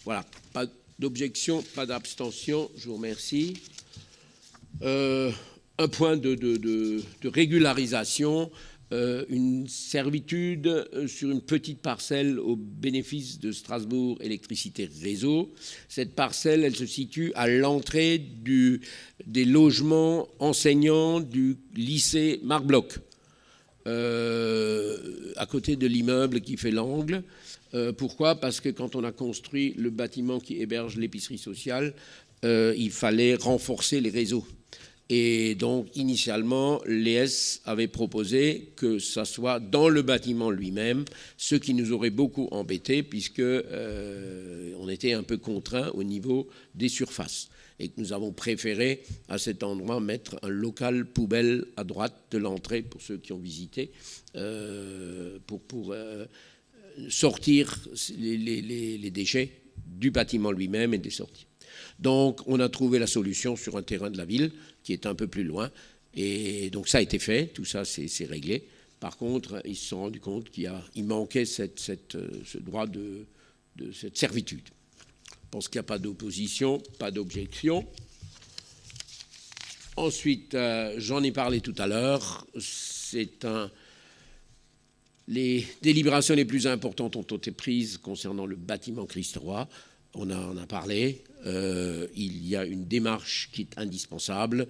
Voilà. Pas d'objection, pas d'abstention. Je vous remercie. Un point de régularisation. Une servitude sur une petite parcelle au bénéfice de Strasbourg Électricité Réseau. Cette parcelle, elle se situe à l'entrée des logements enseignants du lycée Marc Bloch, à côté de l'immeuble qui fait l'angle. Pourquoi ? Parce que quand on a construit le bâtiment qui héberge l'épicerie sociale, il fallait renforcer les réseaux. Et donc, initialement, l'ES avait proposé que ça soit dans le bâtiment lui-même, ce qui nous aurait beaucoup embêté, puisque on était un peu contraint au niveau des surfaces. Et que nous avons préféré, à cet endroit, mettre un local poubelle à droite de l'entrée, pour ceux qui ont visité, pour sortir les déchets du bâtiment lui-même et des sorties. Donc, on a trouvé la solution sur un terrain de la ville qui est un peu plus loin. Et donc, ça a été fait. Tout ça, c'est réglé. Par contre, ils se sont rendus compte qu'il manquait ce droit de cette servitude. pense qu'il n'y a pas d'opposition, pas d'objection. Ensuite, j'en ai parlé tout à l'heure, les délibérations les plus importantes ont été prises concernant le bâtiment Christ-Roi. On en a parlé. Il y a une démarche qui est indispensable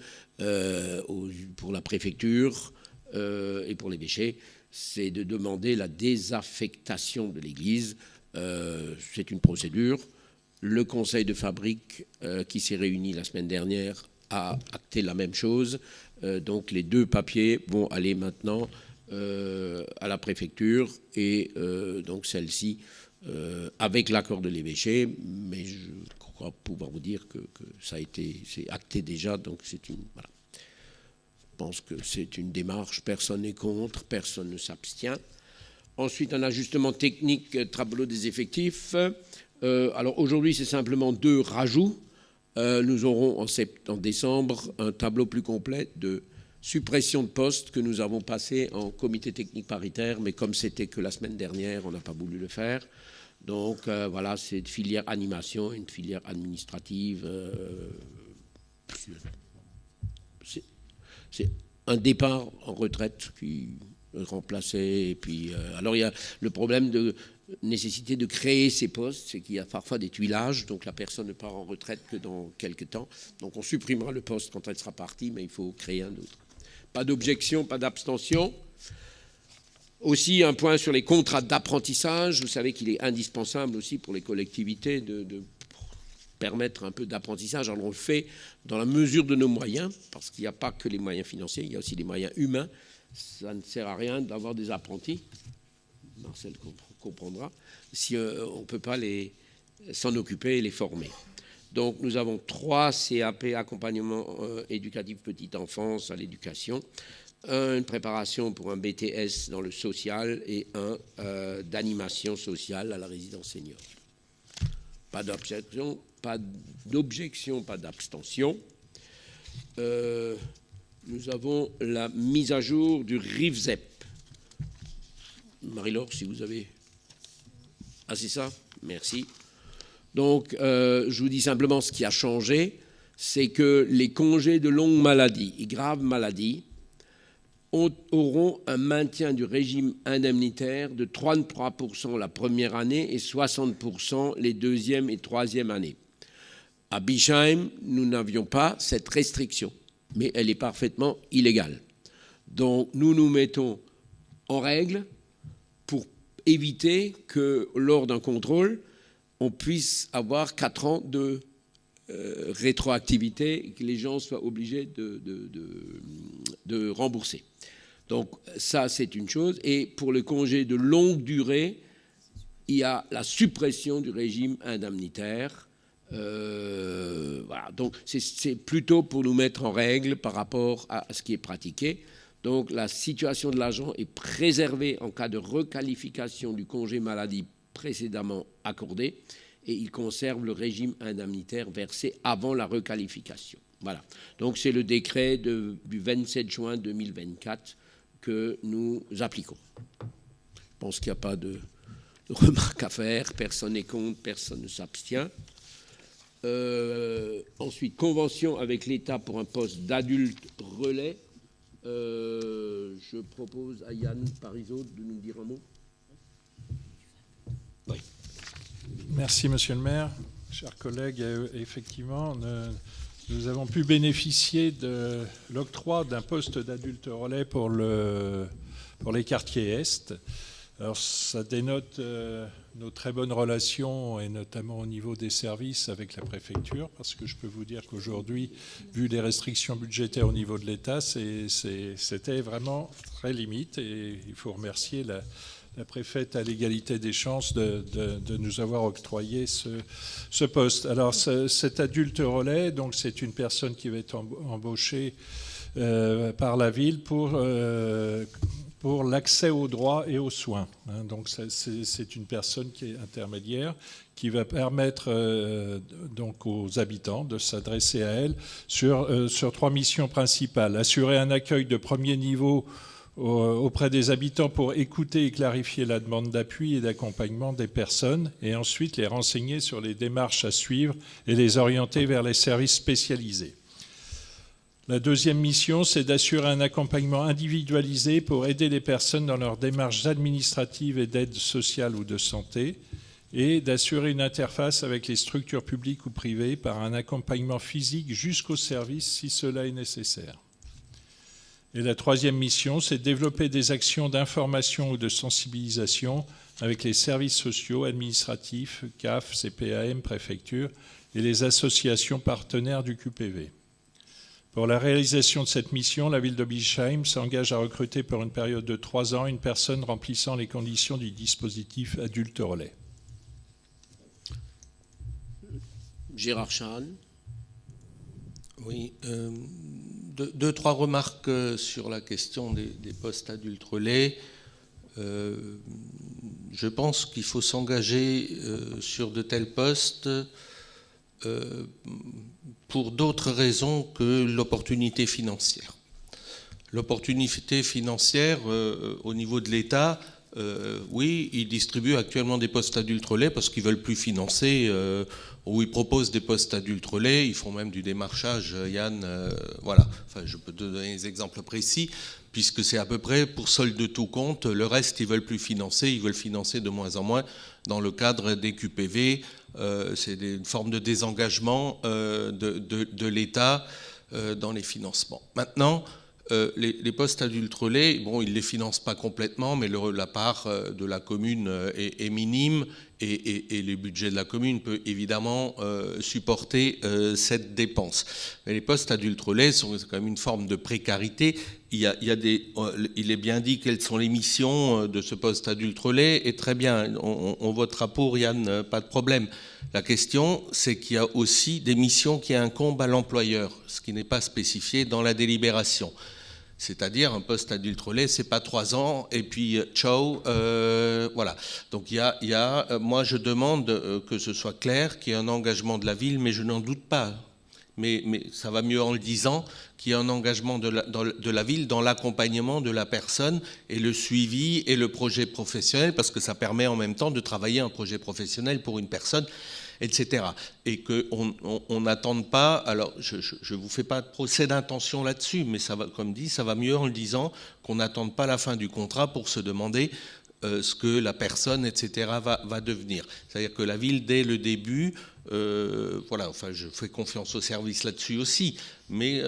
pour la préfecture et pour l'évêché, c'est de demander la désaffectation de l'église. C'est une procédure. Le conseil de fabrique qui s'est réuni la semaine dernière a acté la même chose. Donc les deux papiers vont aller maintenant à la préfecture et donc celle-ci avec l'accord de l'évêché, mais je crois pouvoir vous dire que c'est acté déjà, donc voilà. Je pense que c'est une démarche, personne n'est contre, personne ne s'abstient. Ensuite, un ajustement technique, tableau des effectifs. Alors aujourd'hui, c'est simplement 2 rajouts. Nous aurons en décembre un tableau plus complet de suppression de postes que nous avons passé en comité technique paritaire, mais comme c'était que la semaine dernière, on n'a pas voulu le faire. Donc voilà, c'est une filière animation, une filière administrative. C'est un départ en retraite qui est remplacé. Et puis, alors il y a le problème de nécessité de créer ces postes, c'est qu'il y a parfois des tuilages, donc la personne ne part en retraite que dans quelques temps. Donc on supprimera le poste quand elle sera partie, mais il faut créer un autre. Pas d'objection, pas d'abstention. Aussi, un point sur les contrats d'apprentissage. Vous savez qu'il est indispensable aussi pour les collectivités de permettre un peu d'apprentissage. Alors on le fait dans la mesure de nos moyens, parce qu'il n'y a pas que les moyens financiers, il y a aussi les moyens humains. Ça ne sert à rien d'avoir des apprentis, Marcel comprendra, si on ne peut pas s'en occuper et les former. Donc nous avons 3 CAP, accompagnement éducatif petite enfance à l'éducation, une préparation pour un BTS dans le social et un d'animation sociale à la résidence senior. Pas d'objection, pas d'abstention. Nous avons la mise à jour du RIFZEP. Marie-Laure, si vous avez... Ah, c'est ça ? Merci. Donc, je vous dis simplement ce qui a changé, c'est que les congés de longue maladie et grave maladie auront un maintien du régime indemnitaire de 33% la première année et 60% les deuxième et troisième années. À Bischheim, nous n'avions pas cette restriction, mais elle est parfaitement illégale. Donc, nous nous mettons en règle pour éviter que, lors d'un contrôle, on puisse avoir 4 ans de rétroactivité et que les gens soient obligés de rembourser. Donc ça, c'est une chose. Et pour le congé de longue durée, il y a la suppression du régime indemnitaire. Voilà. Donc c'est plutôt pour nous mettre en règle par rapport à ce qui est pratiqué. Donc la situation de l'agent est préservée en cas de requalification du congé maladie précédemment accordé, et il conserve le régime indemnitaire versé avant la requalification. Voilà. Donc c'est le décret du 27 juin 2024 que nous appliquons. Je pense qu'il n'y a pas de remarques à faire. Personne n'est contre, personne ne s'abstient. Ensuite, convention avec l'État pour un poste d'adulte relais. Je propose à Yann Parizeau de nous dire un mot. Oui. Merci, Monsieur le maire. Chers collègues, effectivement, nous avons pu bénéficier de l'octroi d'un poste d'adulte relais pour les quartiers Est. Alors, ça dénote nos très bonnes relations, et notamment au niveau des services avec la préfecture, parce que je peux vous dire qu'aujourd'hui, vu les restrictions budgétaires au niveau de l'État, c'était vraiment très limite, et il faut remercier la préfète à l'égalité des chances de nous avoir octroyé ce poste. Alors, cet adulte relais, donc c'est une personne qui va être embauchée par la ville pour l'accès aux droits et aux soins. Donc, c'est une personne qui est intermédiaire, qui va permettre donc aux habitants de s'adresser à elle sur 3 missions principales. Assurer un accueil de premier niveau auprès des habitants pour écouter et clarifier la demande d'appui et d'accompagnement des personnes et ensuite les renseigner sur les démarches à suivre et les orienter vers les services spécialisés. La deuxième mission, c'est d'assurer un accompagnement individualisé pour aider les personnes dans leurs démarches administratives et d'aide sociale ou de santé et d'assurer une interface avec les structures publiques ou privées par un accompagnement physique jusqu'au service si cela est nécessaire. Et la troisième mission, c'est de développer des actions d'information ou de sensibilisation avec les services sociaux, administratifs, CAF, CPAM, préfecture et les associations partenaires du QPV. Pour la réalisation de cette mission, la ville de Bischheim s'engage à recruter pour une période de 3 ans une personne remplissant les conditions du dispositif adulte relais. Gérard Chan. Oui, deux, trois remarques sur la question des postes adultes relais. Je pense qu'il faut s'engager sur de tels postes pour d'autres raisons que l'opportunité financière. L'opportunité financière, au niveau de l'État, oui, ils distribuent actuellement des postes adultes relais parce qu'ils ne veulent plus financer, ou ils proposent des postes adultes relais, ils font même du démarchage, Yann, voilà. Enfin, je peux te donner des exemples précis, puisque c'est à peu près pour solde de tout compte. Le reste, ils ne veulent plus financer, ils veulent financer de moins en moins dans le cadre des QPV. C'est une forme de désengagement de l'État dans les financements. Maintenant, les postes adultes relais, bon, ils ne les financent pas complètement, mais la part de la commune est minime et le budget de la commune peut évidemment supporter cette dépense. Mais les postes adultes relais sont quand même une forme de précarité. Il est bien dit quelles sont les missions de ce poste adulte relais, et très bien, on votera pour, Yann, pas de problème. La question, c'est qu'il y a aussi des missions qui incombent à l'employeur, ce qui n'est pas spécifié dans la délibération. C'est-à-dire un poste adulte relais, c'est pas 3 ans et puis ciao, voilà. Donc moi je demande que ce soit clair, qu'il y ait un engagement de la ville, mais je n'en doute pas. Mais ça va mieux en le disant, qu'il y ait un engagement de la ville dans l'accompagnement de la personne et le suivi et le projet professionnel, parce que ça permet en même temps de travailler un projet professionnel pour une personne, etc. Et qu'on n'attende pas, alors je ne vous fais pas de procès d'intention là-dessus, mais ça va, comme dit, ça va mieux en le disant, qu'on n'attende pas la fin du contrat pour se demander ce que la personne, etc., va devenir. C'est-à-dire que la ville, dès le début, voilà, enfin, je fais confiance aux services là-dessus aussi, mais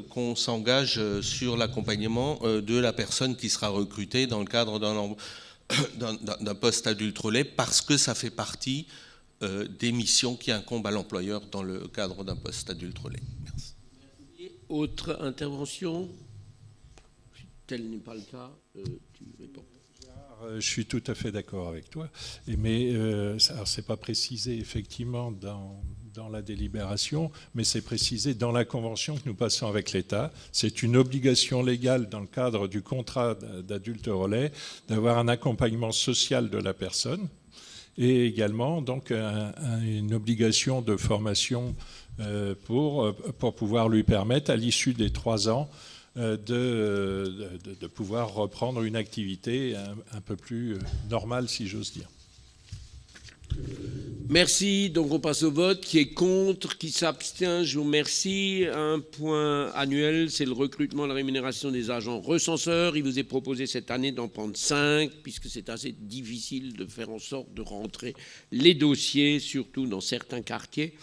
qu'on s'engage sur l'accompagnement de la personne qui sera recrutée dans le cadre d'un poste adulte relais, parce que ça fait partie des missions qui incombent à l'employeur dans le cadre d'un poste adulte relais. Merci. Autre intervention? Tel n'est pas le cas, tu réponds. Je suis tout à fait d'accord avec toi, mais ce n'est pas précisé effectivement dans la délibération, mais c'est précisé dans la convention que nous passons avec l'État. C'est une obligation légale dans le cadre du contrat d'adulte relais d'avoir un accompagnement social de la personne et également donc une obligation de formation pour pouvoir lui permettre à l'issue des 3 ans de pouvoir reprendre une activité un peu plus normale, si j'ose dire. Merci. Donc on passe au vote. Qui est contre? Qui s'abstient? Je vous remercie. Un point annuel, c'est le recrutement et la rémunération des agents recenseurs. Il vous est proposé cette année d'en prendre 5, puisque c'est assez difficile de faire en sorte de rentrer les dossiers, surtout dans certains quartiers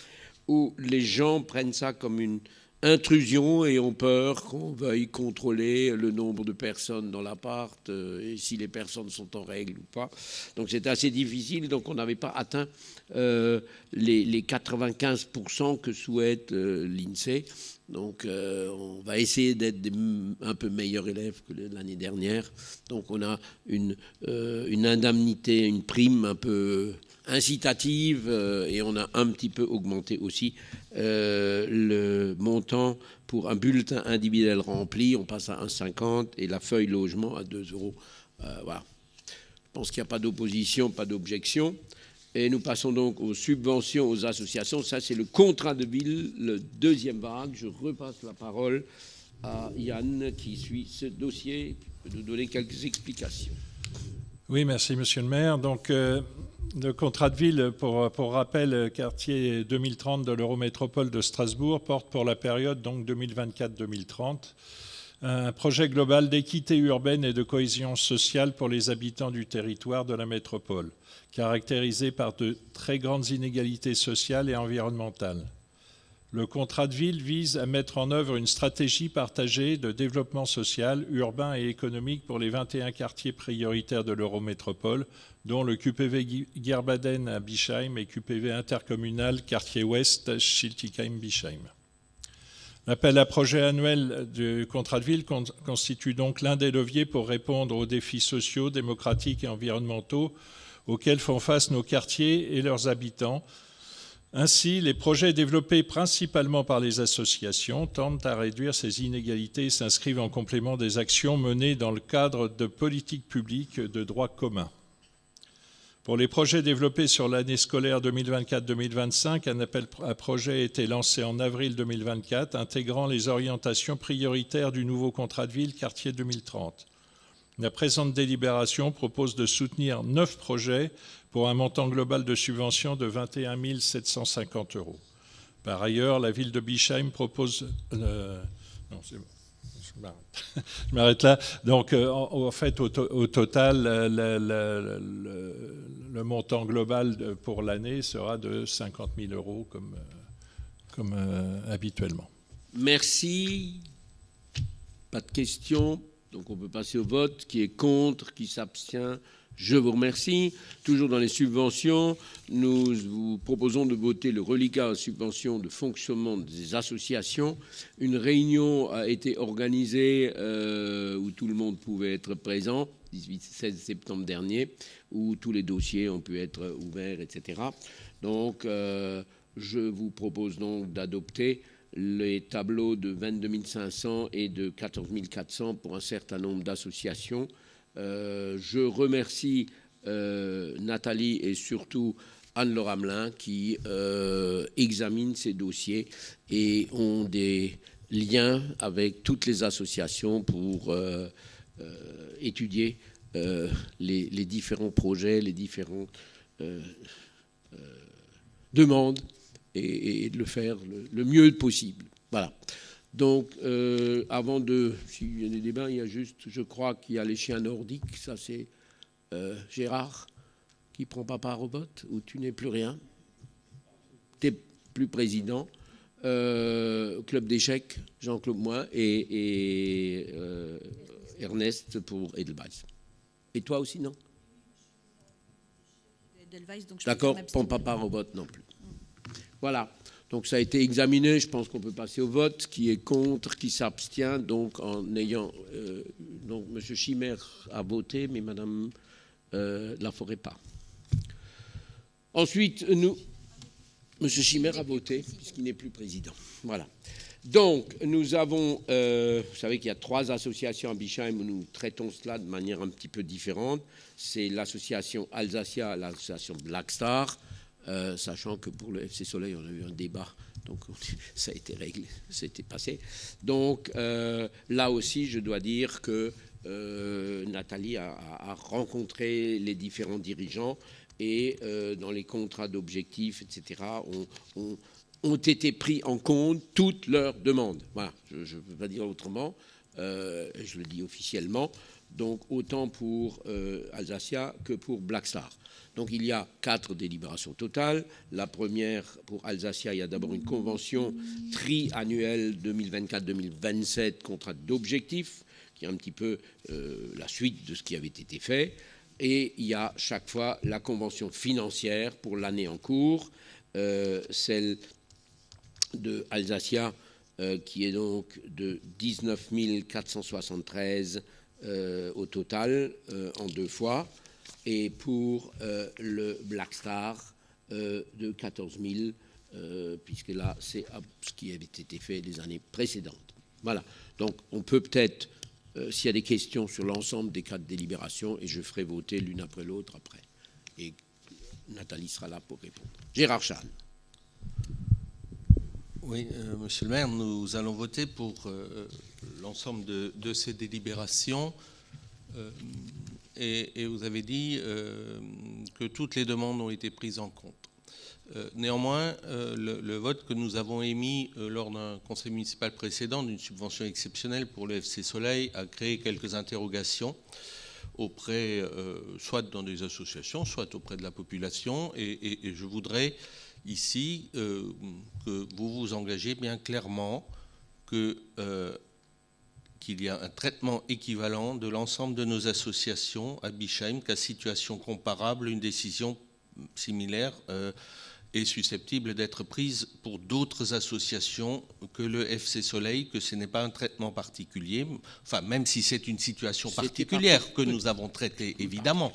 où les gens prennent ça comme une intrusion et ont peur qu'on veuille contrôler le nombre de personnes dans l'appart et si les personnes sont en règle ou pas. Donc c'est assez difficile, donc on n'avait pas atteint les 95% que souhaite l'INSEE. Donc on va essayer d'être un peu meilleurs élèves que l'année dernière. Donc on a une indemnité, une prime un peu incitative et on a un petit peu augmenté aussi le montant pour un bulletin individuel rempli. On passe à 1,50 et la feuille logement à 2 €. Voilà. Je pense qu'il n'y a pas d'opposition, pas d'objection. Et nous passons donc aux subventions aux associations. Ça, c'est le contrat de ville, le deuxième vague. Je repasse la parole à Yann qui suit ce dossier de nous donner quelques explications. Oui, merci Monsieur le maire. Donc, le contrat de ville, pour rappel, quartier 2030 de l'Eurométropole de Strasbourg, porte pour la période donc 2024-2030 un projet global d'équité urbaine et de cohésion sociale pour les habitants du territoire de la métropole, caractérisé par de très grandes inégalités sociales et environnementales. Le contrat de ville vise à mettre en œuvre une stratégie partagée de développement social, urbain et économique pour les 21 quartiers prioritaires de l'Eurométropole, dont le QPV Gerbaden à Bischheim et QPV intercommunal quartier ouest Schiltigheim-Bischheim. L'appel à projet annuel du contrat de ville constitue donc l'un des leviers pour répondre aux défis sociaux, démocratiques et environnementaux auxquels font face nos quartiers et leurs habitants. Ainsi, les projets développés principalement par les associations tendent à réduire ces inégalités et s'inscrivent en complément des actions menées dans le cadre de politiques publiques de droit commun. Pour les projets développés sur l'année scolaire 2024-2025, un appel à projet a été lancé en avril 2024, intégrant les orientations prioritaires du nouveau contrat de ville quartier 2030. La présente délibération propose de soutenir 9 projets pour un montant global de subvention de 21 750 €. Par ailleurs, la ville de Bischheim propose... Non, c'est bon. Je m'arrête là. Donc, en fait, au total, le montant global pour l'année sera de 50 000 € comme habituellement. Merci. Pas de questions. Donc, on peut passer au vote. Qui est contre? Qui s'abstient? Je vous remercie. Toujours dans les subventions, nous vous proposons de voter le reliquat en subvention de fonctionnement des associations. Une réunion a été organisée où tout le monde pouvait être présent, 16 septembre dernier, où tous les dossiers ont pu être ouverts, etc. Donc, je vous propose donc d'adopter les tableaux de 22 500 et de 14 400 pour un certain nombre d'associations. Je remercie Nathalie et surtout Anne-Laure Hamelin qui examinent ces dossiers et ont des liens avec toutes les associations pour étudier les différents projets, les différentes demandes et de le faire le mieux possible. Voilà. Donc, avant de... S'il y a des débats, il y a juste... Je crois qu'il y a les chiens nordiques. Ça, c'est Gérard qui ne prend pas part au vote, ou tu n'es plus rien. Tu n'es plus président. Club d'échecs, Jean-Claude Moi et Ernest pour Edelweiss. Et toi aussi, non? D'accord, ne prends pas part au vote non plus. Voilà. Donc ça a été examiné, je pense qu'on peut passer au vote. Qui est contre, qui s'abstient, donc en ayant... donc M. Chimère a voté, mais Mme Laforêt pas. Ensuite, M. Chimère a voté, puisqu'il n'est plus président. Voilà. Donc, nous avons... vous savez qu'il y a 3 associations à Bischheim où nous traitons cela de manière un petit peu différente. C'est l'association Alsacia, l'association Black Star, sachant que pour le FC Soleil, on a eu un débat, donc ça a été réglé, c'était passé. Donc là aussi, je dois dire que Nathalie a rencontré les différents dirigeants et dans les contrats d'objectifs, etc., ont été pris en compte toutes leurs demandes. Voilà, je ne peux pas dire autrement, je le dis officiellement, donc autant pour Alsacia que pour Black Star. Donc il y a 4 délibérations totales. La première, pour Alsacia, il y a d'abord une convention triannuelle 2024-2027, contrat d'objectifs, qui est un petit peu la suite de ce qui avait été fait. Et il y a chaque fois la convention financière pour l'année en cours, celle de Alsacia, qui est donc de 19 473 au total, en 2 fois. Et pour le Black Star de 14 000, puisque là, c'est ce qui avait été fait les années précédentes. Voilà. Donc, on peut peut-être, s'il y a des questions sur l'ensemble des 4 délibérations, et je ferai voter l'une après l'autre après. Et Nathalie sera là pour répondre. Gérard Chan. Oui, monsieur le maire, nous allons voter pour l'ensemble de ces délibérations. Et vous avez dit que toutes les demandes ont été prises en compte. Néanmoins, le vote que nous avons émis lors d'un conseil municipal précédent d'une subvention exceptionnelle pour le FC Soleil a créé quelques interrogations auprès, soit dans des associations, soit auprès de la population. Et je voudrais ici que vous vous engagez bien clairement qu'il y a un traitement équivalent de l'ensemble de nos associations à Bischheim, qu'à situation comparable, une décision similaire est susceptible d'être prise pour d'autres associations que le FC Soleil, que ce n'est pas un traitement particulier, enfin même si c'est une situation particulière que nous avons traitée évidemment,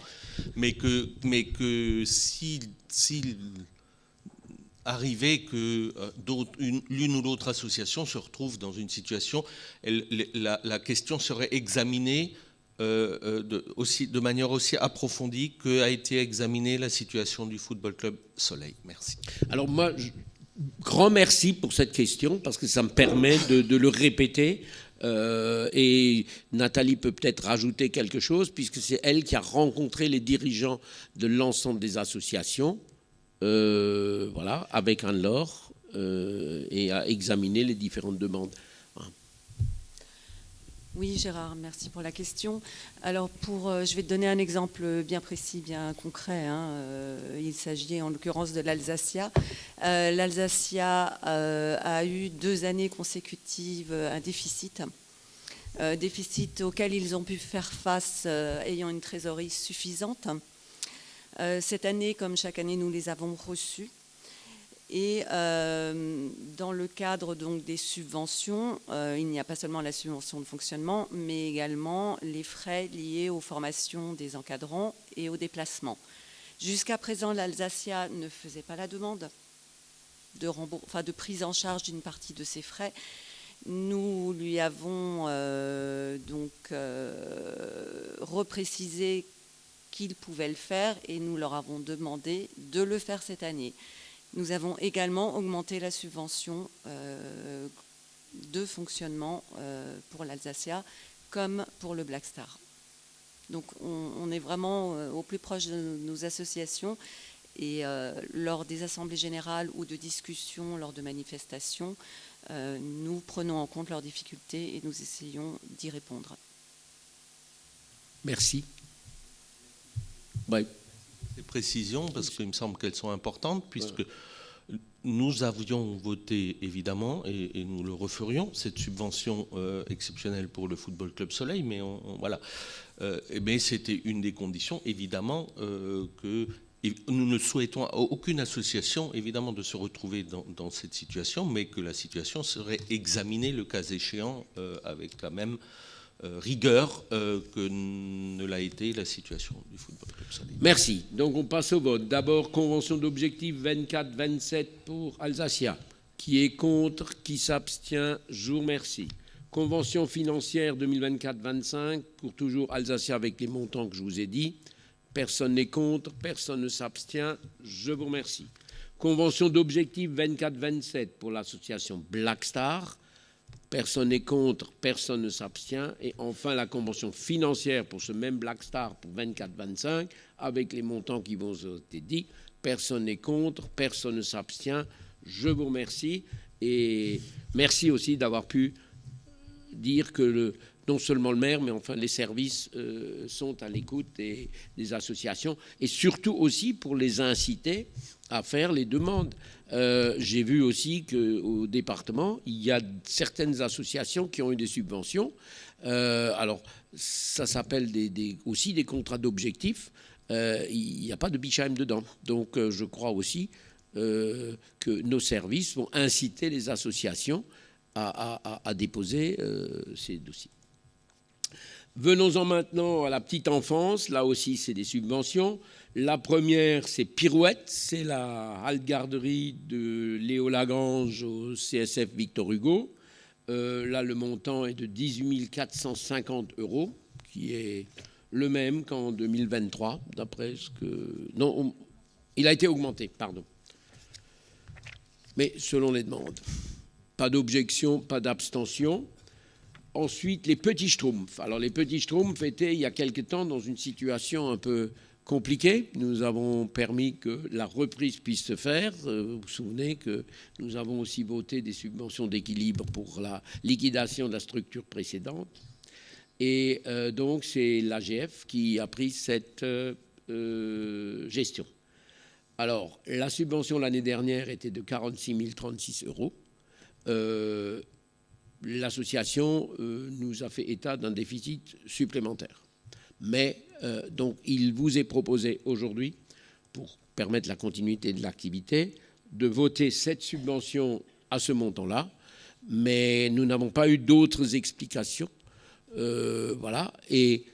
mais que s'il arrivait que l'une ou l'autre association se retrouve dans une situation, la question serait examinée de manière aussi approfondie qu'a été examinée la situation du Football Club Soleil. Merci. Alors moi, grand merci pour cette question, parce que ça me permet de le répéter. Et Nathalie peut peut-être rajouter quelque chose, puisque c'est elle qui a rencontré les dirigeants de l'ensemble des associations, voilà, avec Anne-Laure, et a examiné les différentes demandes. Oui, Gérard, merci pour la question. Alors, je vais te donner un exemple bien précis, bien concret. Il s'agit en l'occurrence de l'Alsacia. L'Alsacia a eu 2 années consécutives un déficit auquel ils ont pu faire face ayant une trésorerie suffisante. Cette année, comme chaque année, nous les avons reçus. Et dans le cadre donc des subventions, il n'y a pas seulement la subvention de fonctionnement, mais également les frais liés aux formations des encadrants et aux déplacements. Jusqu'à présent, l'Alsacia ne faisait pas la demande de prise en charge d'une partie de ces frais. Nous lui avons reprécisé qu'ils pouvaient le faire et nous leur avons demandé de le faire cette année. Nous avons également augmenté la subvention de fonctionnement pour l'Alsacia comme pour le Black Star. Donc on est vraiment au plus proche de nos associations et lors des assemblées générales ou de discussions, lors de manifestations, nous prenons en compte leurs difficultés et nous essayons d'y répondre. Merci. Ouais. Ces précisions, parce qu'il me semble qu'elles sont importantes, puisque nous avions voté évidemment, et nous le referions, cette subvention exceptionnelle pour le Football Club Soleil, mais voilà. Mais c'était une des conditions, évidemment, que nous ne souhaitons à aucune association, évidemment, de se retrouver dans cette situation, mais que la situation serait examinée, le cas échéant, avec la même rigueur que ne l'a été la situation du Football Club Soleil. Merci. Donc on passe au vote. D'abord, convention d'objectif 24-27 pour Alsacia. Qui est contre? Qui s'abstient? Je vous remercie. Convention financière 2024-25 pour toujours Alsacia avec les montants que je vous ai dit. Personne n'est contre, personne ne s'abstient. Je vous remercie. Convention d'objectif 24-27 pour l'association Black Star. Personne n'est contre, personne ne s'abstient. Et enfin, la convention financière pour ce même Black Star pour 24-25, avec les montants qui vont être dits. Personne n'est contre, personne ne s'abstient. Je vous remercie. Et merci aussi d'avoir pu dire que non seulement le maire, mais enfin les services sont à l'écoute des associations. Et surtout aussi pour les inciter à faire les demandes. J'ai vu aussi qu'au département, il y a certaines associations qui ont eu des subventions. Alors, ça s'appelle aussi des contrats d'objectifs. Il n'y a pas de Bischheim dedans. Donc, je crois aussi que nos services vont inciter les associations à déposer ces dossiers. Venons-en maintenant à la petite enfance. Là aussi, c'est des subventions. La première, c'est Pirouette. C'est la halte garderie de Léo Lagrange au CSF Victor Hugo. Là, le montant est de 18 450 €, qui est le même qu'en 2023, d'après ce que... Non, il a été augmenté, pardon. Mais selon les demandes. Pas d'objection, pas d'abstention. Ensuite, les petits schtroumpfs. Alors, les petits schtroumpfs étaient, il y a quelque temps, dans une situation un peu compliquée. Nous avons permis que la reprise puisse se faire. Vous vous souvenez que nous avons aussi voté des subventions d'équilibre pour la liquidation de la structure précédente. Et donc, c'est l'AGF qui a pris cette gestion. Alors, la subvention l'année dernière était de 46 036 €. L'association nous a fait état d'un déficit supplémentaire. Mais donc, il vous est proposé aujourd'hui, pour permettre la continuité de l'activité, de voter cette subvention à ce montant-là. Mais nous n'avons pas eu d'autres explications. Voilà. Et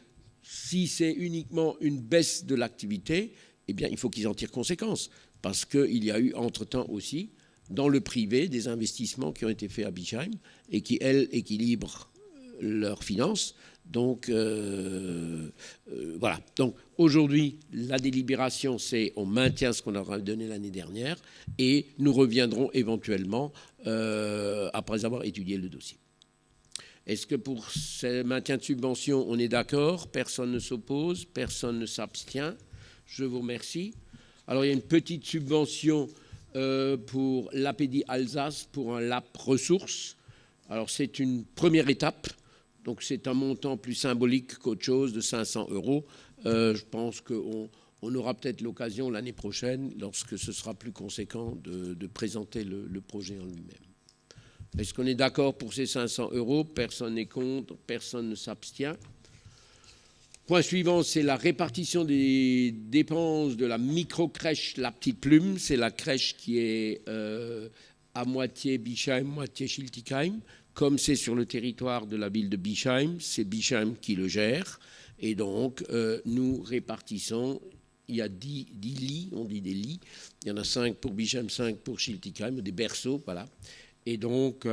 si c'est uniquement une baisse de l'activité, eh bien, il faut qu'ils en tirent conséquence. Parce qu'il y a eu, entre-temps aussi, dans le privé, des investissements qui ont été faits à Bischheim et qui, elles, équilibrent leurs finances. Donc, voilà. Donc, aujourd'hui, la délibération, c'est on maintient ce qu'on a donné l'année dernière et nous reviendrons éventuellement après avoir étudié le dossier. Est-ce que pour ce maintien de subvention, on est d'accord? Personne ne s'oppose, personne ne s'abstient. Je vous remercie. Alors, il y a une petite subvention pour l'APD Alsace pour un LAP ressources. Alors, c'est une première étape. Donc, c'est un montant plus symbolique qu'autre chose de 500 €. Je pense qu'on aura peut-être l'occasion l'année prochaine, lorsque ce sera plus conséquent, de présenter le projet en lui-même. Est-ce qu'on est d'accord pour ces 500 €? Personne n'est contre, personne ne s'abstient. Point suivant, c'est la répartition des dépenses de la micro-crèche La Petite Plume. C'est la crèche qui est à moitié Bischheim, moitié Schiltigheim. Comme c'est sur le territoire de la ville de Bischheim, c'est Bischheim qui le gère. Et donc, nous répartissons, il y a 10 lits, on dit des lits. Il y en a 5 pour Bischheim, 5 pour Schiltigheim, des berceaux, voilà. Et donc,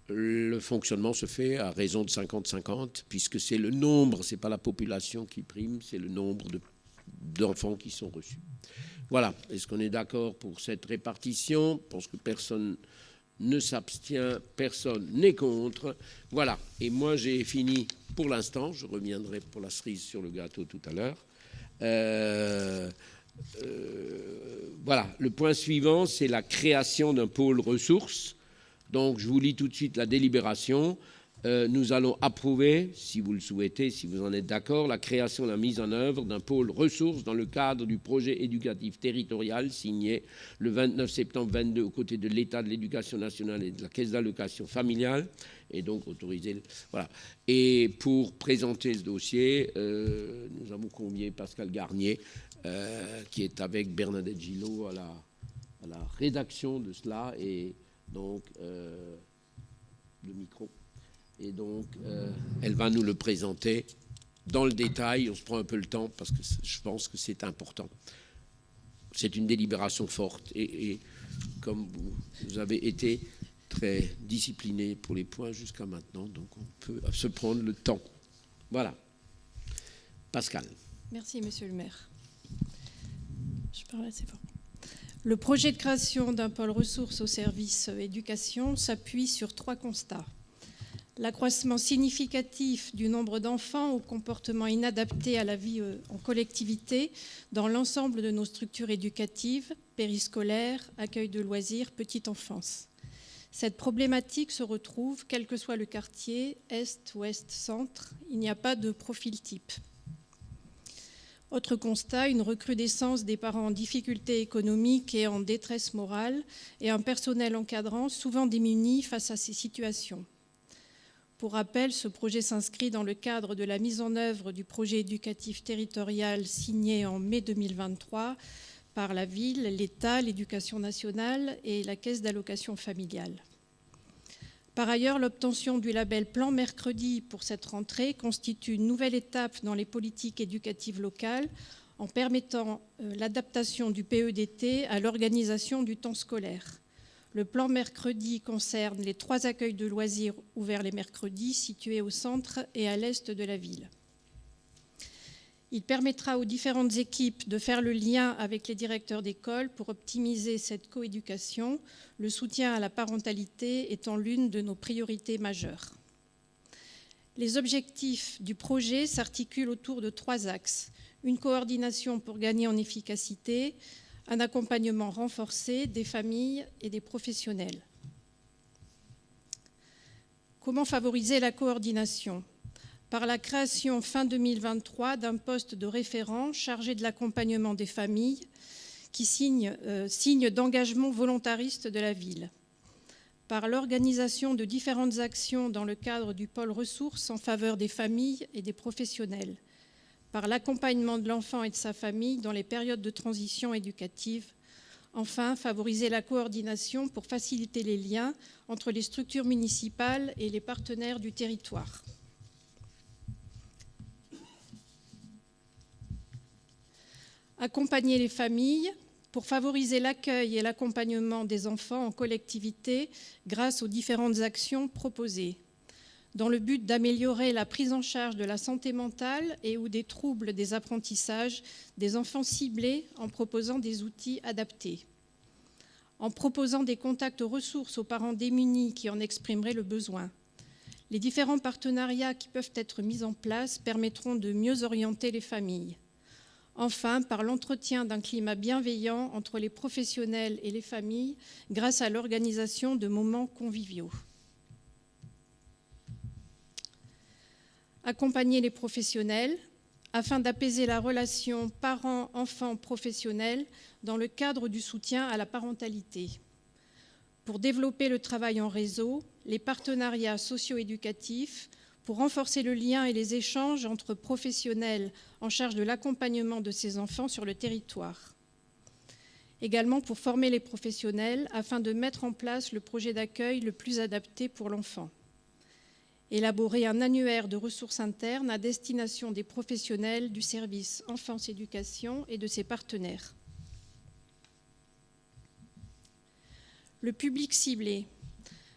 le fonctionnement se fait à raison de 50-50, puisque c'est le nombre, ce n'est pas la population qui prime, c'est le nombre d'enfants qui sont reçus. Voilà. Est-ce qu'on est d'accord pour cette répartition? Je pense que personne ne s'abstient, personne n'est contre. Voilà. Et moi, j'ai fini pour l'instant. Je reviendrai pour la cerise sur le gâteau tout à l'heure. Voilà. Le point suivant, c'est la création d'un pôle ressources. Donc, je vous lis tout de suite la délibération. Nous allons approuver, si vous le souhaitez, si vous en êtes d'accord, la création et la mise en œuvre d'un pôle ressources dans le cadre du projet éducatif territorial signé le 29 septembre 2022 aux côtés de l'État, de l'Éducation nationale et de la Caisse d'allocation familiale, et donc autoriser. Voilà. Et pour présenter ce dossier, nous avons convié Pascal Garnier, qui est avec Bernadette Gillot à la rédaction de cela, et donc le micro. Et donc, elle va nous le présenter dans le détail. On se prend un peu le temps parce que je pense que c'est important. C'est une délibération forte. Et comme vous avez été très discipliné pour les points jusqu'à maintenant, donc on peut se prendre le temps. Voilà. Pascal. Merci, monsieur le maire. Je parle assez fort. Le projet de création d'un pôle ressources au service éducation s'appuie sur 3 constats. L'accroissement significatif du nombre d'enfants au comportement inadapté à la vie en collectivité dans l'ensemble de nos structures éducatives, périscolaires, accueil de loisirs, petite enfance. Cette problématique se retrouve, quel que soit le quartier, est, ouest, centre, il n'y a pas de profil type. Autre constat, une recrudescence des parents en difficulté économique et en détresse morale et un personnel encadrant souvent démuni face à ces situations. Pour rappel, ce projet s'inscrit dans le cadre de la mise en œuvre du projet éducatif territorial signé en mai 2023 par la ville, l'État, l'Éducation nationale et la Caisse d'allocation familiale. Par ailleurs, l'obtention du label Plan Mercredi pour cette rentrée constitue une nouvelle étape dans les politiques éducatives locales en permettant l'adaptation du PEDT à l'organisation du temps scolaire. Le plan mercredi concerne les 3 accueils de loisirs ouverts les mercredis situés au centre et à l'est de la ville. Il permettra aux différentes équipes de faire le lien avec les directeurs d'école pour optimiser cette coéducation, le soutien à la parentalité étant l'une de nos priorités majeures. Les objectifs du projet s'articulent autour de 3 axes. Une coordination pour gagner en efficacité, un accompagnement renforcé des familles et des professionnels. Comment favoriser la coordination ? Par la création fin 2023 d'un poste de référent chargé de l'accompagnement des familles qui signe d'engagement volontariste de la ville. Par l'organisation de différentes actions dans le cadre du pôle ressources en faveur des familles et des professionnels. Par l'accompagnement de l'enfant et de sa famille dans les périodes de transition éducative. Enfin, favoriser la coordination pour faciliter les liens entre les structures municipales et les partenaires du territoire. Accompagner les familles pour favoriser l'accueil et l'accompagnement des enfants en collectivité grâce aux différentes actions proposées, dans le but d'améliorer la prise en charge de la santé mentale et ou des troubles des apprentissages des enfants ciblés en proposant des outils adaptés, en proposant des contacts aux ressources aux parents démunis qui en exprimeraient le besoin. Les différents partenariats qui peuvent être mis en place permettront de mieux orienter les familles. Enfin, par l'entretien d'un climat bienveillant entre les professionnels et les familles grâce à l'organisation de moments conviviaux. Accompagner les professionnels afin d'apaiser la relation parents-enfants-professionnels dans le cadre du soutien à la parentalité. Pour développer le travail en réseau, les partenariats socio-éducatifs, pour renforcer le lien et les échanges entre professionnels en charge de l'accompagnement de ces enfants sur le territoire. Également pour former les professionnels afin de mettre en place le projet d'accueil le plus adapté pour l'enfant. Élaborer un annuaire de ressources internes à destination des professionnels du service enfance-éducation et de ses partenaires. Le public ciblé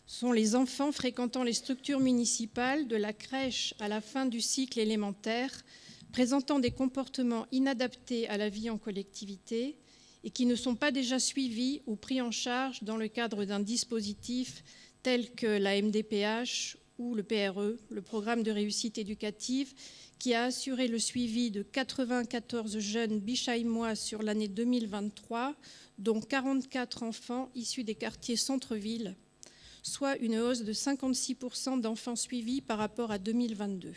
sont les enfants fréquentant les structures municipales de la crèche à la fin du cycle élémentaire, présentant des comportements inadaptés à la vie en collectivité et qui ne sont pas déjà suivis ou pris en charge dans le cadre d'un dispositif tel que la MDPH ou le PRE, le programme de réussite éducative, qui a assuré le suivi de 94 jeunes bichaïmois sur l'année 2023, dont 44 enfants issus des quartiers centre-ville, soit une hausse de 56% d'enfants suivis par rapport à 2022.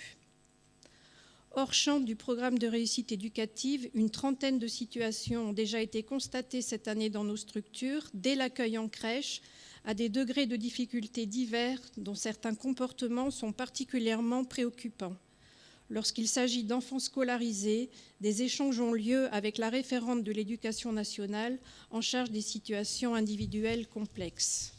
Hors champ du programme de réussite éducative, une trentaine de situations ont déjà été constatées cette année dans nos structures, dès l'accueil en crèche, à des degrés de difficulté divers, dont certains comportements sont particulièrement préoccupants. Lorsqu'il s'agit d'enfants scolarisés, des échanges ont lieu avec la référente de l'Éducation nationale en charge des situations individuelles complexes.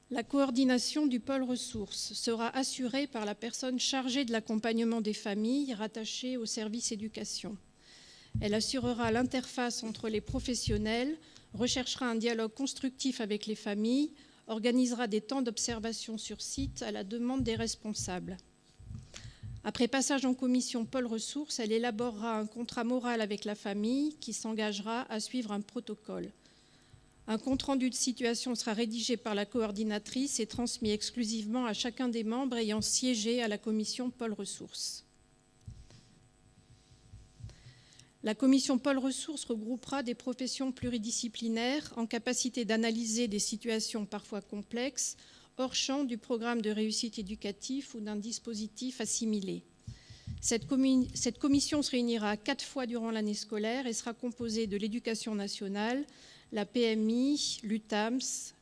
La coordination du pôle ressources sera assurée par la personne chargée de l'accompagnement des familles rattachées au service éducation. Elle assurera l'interface entre les professionnels, recherchera un dialogue constructif avec les familles, organisera des temps d'observation sur site à la demande des responsables. Après passage en commission pôle ressources, elle élaborera un contrat moral avec la famille qui s'engagera à suivre un protocole. Un compte-rendu de situation sera rédigé par la coordinatrice et transmis exclusivement à chacun des membres ayant siégé à la commission pôle ressources. La commission pôle ressources regroupera des professions pluridisciplinaires en capacité d'analyser des situations parfois complexes, hors champ du programme de réussite éducatif ou d'un dispositif assimilé. Cette commission se réunira 4 fois durant l'année scolaire et sera composée de l'Éducation nationale, la PMI, l'UTAMS,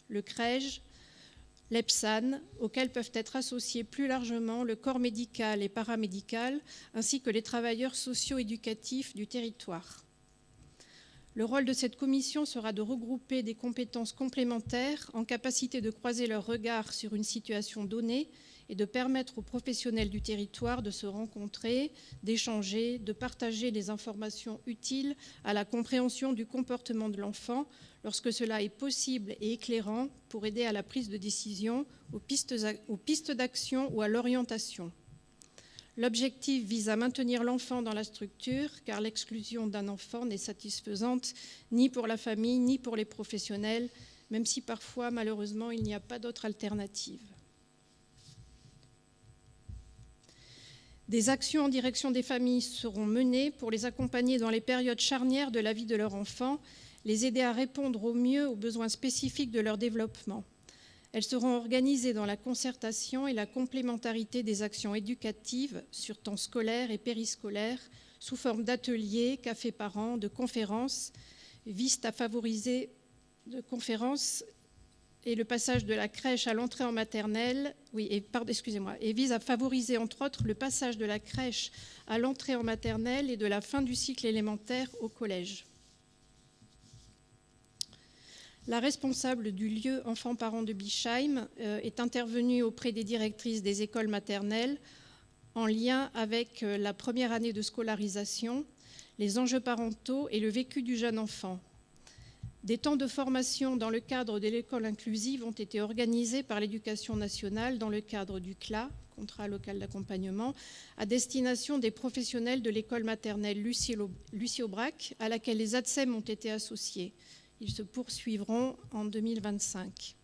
le CREJ, l'EPSAN, auxquels peuvent être associés plus largement le corps médical et paramédical, ainsi que les travailleurs socio-éducatifs du territoire. Le rôle de cette commission sera de regrouper des compétences complémentaires en capacité de croiser leurs regards sur une situation donnée et de permettre aux professionnels du territoire de se rencontrer, d'échanger, de partager les informations utiles à la compréhension du comportement de l'enfant lorsque cela est possible et éclairant pour aider à la prise de décision, aux pistes d'action ou à l'orientation. L'objectif vise à maintenir l'enfant dans la structure, car l'exclusion d'un enfant n'est satisfaisante ni pour la famille, ni pour les professionnels, même si parfois, malheureusement, il n'y a pas d'autre alternative. Des actions en direction des familles seront menées pour les accompagner dans les périodes charnières de la vie de leur enfant, les aider à répondre au mieux aux besoins spécifiques de leur développement. Elles seront organisées dans la concertation et la complémentarité des actions éducatives sur temps scolaire et périscolaire, sous forme d'ateliers, cafés parents, de conférences, visent à favoriser et le passage de la crèche à l'entrée en maternelle, et vise à favoriser entre autres le passage de la crèche à l'entrée en maternelle et de la fin du cycle élémentaire au collège. La responsable du lieu enfants-parents de Bischheim est intervenue auprès des directrices des écoles maternelles en lien avec la première année de scolarisation, les enjeux parentaux et le vécu du jeune enfant. Des temps de formation dans le cadre de l'école inclusive ont été organisés par l'Éducation nationale dans le cadre du CLA, contrat local d'accompagnement, à destination des professionnels de l'école maternelle Lucie Aubrac, à laquelle les ATSEM ont été associés. Ils se poursuivront en 2025.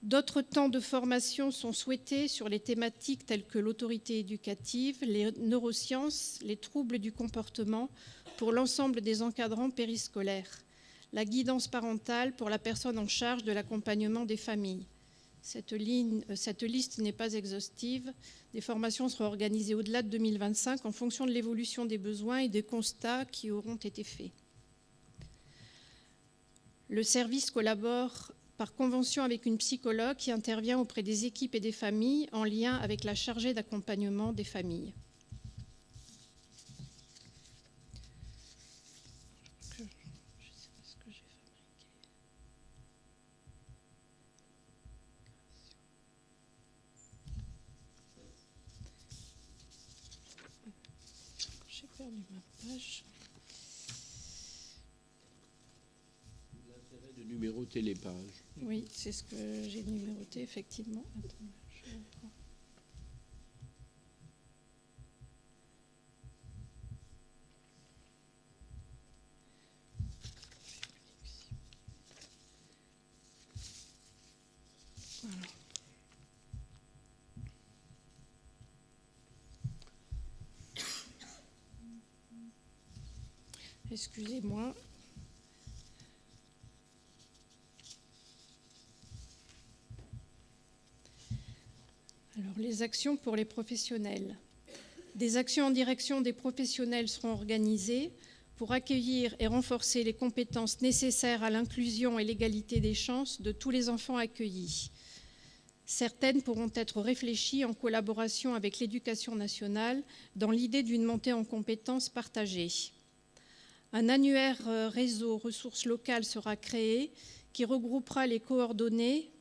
D'autres temps de formation sont souhaités sur les thématiques telles que l'autorité éducative, les neurosciences, les troubles du comportement pour l'ensemble des encadrants périscolaires, la guidance parentale pour la personne en charge de l'accompagnement des familles. Cette liste n'est pas exhaustive. Des formations seront organisées au-delà de 2025 en fonction de l'évolution des besoins et des constats qui auront été faits. Le service collabore par convention avec une psychologue qui intervient auprès des équipes et des familles en lien avec la chargée d'accompagnement des familles. J'ai perdu ma page. De numéroter les pages. Oui, c'est ce que j'ai numéroté, effectivement. Attends, je reprends. Voilà. Excusez-moi. Alors, les actions pour les professionnels. Des actions en direction des professionnels seront organisées pour accueillir et renforcer les compétences nécessaires à l'inclusion et l'égalité des chances de tous les enfants accueillis. Certaines pourront être réfléchies en collaboration avec l'Éducation nationale dans l'idée d'une montée en compétences partagées. Un annuaire réseau ressources locales sera créé qui regroupera les coordonnées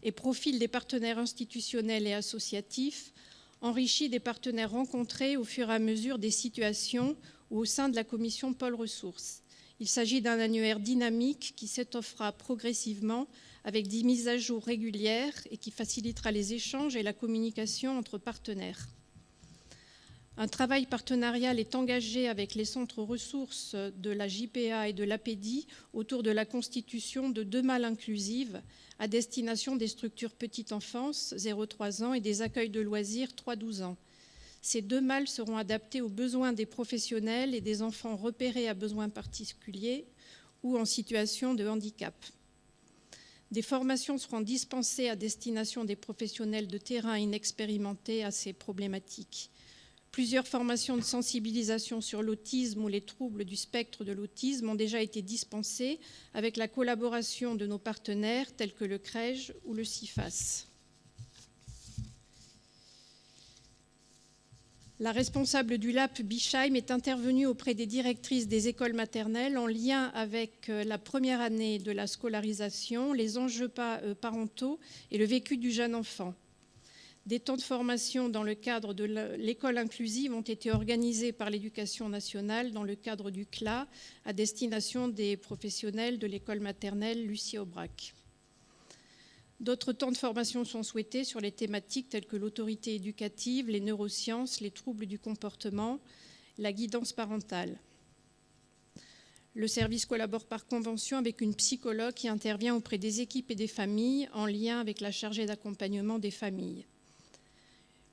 et profil des partenaires institutionnels et associatifs, enrichi des partenaires rencontrés au fur et à mesure des situations ou au sein de la commission Pôle Ressources. Il s'agit d'un annuaire dynamique qui s'étoffera progressivement avec des mises à jour régulières et qui facilitera les échanges et la communication entre partenaires. Un travail partenarial est engagé avec les centres ressources de la JPA et de l'APEDI autour de la constitution de 2 malles inclusives à destination des structures petite enfance 0-3 ans et des accueils de loisirs 3-12 ans. Ces 2 malles seront adaptées aux besoins des professionnels et des enfants repérés à besoins particuliers ou en situation de handicap. Des formations seront dispensées à destination des professionnels de terrain inexpérimentés à ces problématiques. Plusieurs formations de sensibilisation sur l'autisme ou les troubles du spectre de l'autisme ont déjà été dispensées avec la collaboration de nos partenaires tels que le CREJ ou le CIFAS. La responsable du LAP Bischheim est intervenue auprès des directrices des écoles maternelles en lien avec la première année de la scolarisation, les enjeux parentaux et le vécu du jeune enfant. Des temps de formation dans le cadre de l'école inclusive ont été organisés par l'Éducation nationale dans le cadre du CLA à destination des professionnels de l'école maternelle Lucie Aubrac. D'autres temps de formation sont souhaités sur les thématiques telles que l'autorité éducative, les neurosciences, les troubles du comportement, la guidance parentale. Le service collabore par convention avec une psychologue qui intervient auprès des équipes et des familles en lien avec la chargée d'accompagnement des familles.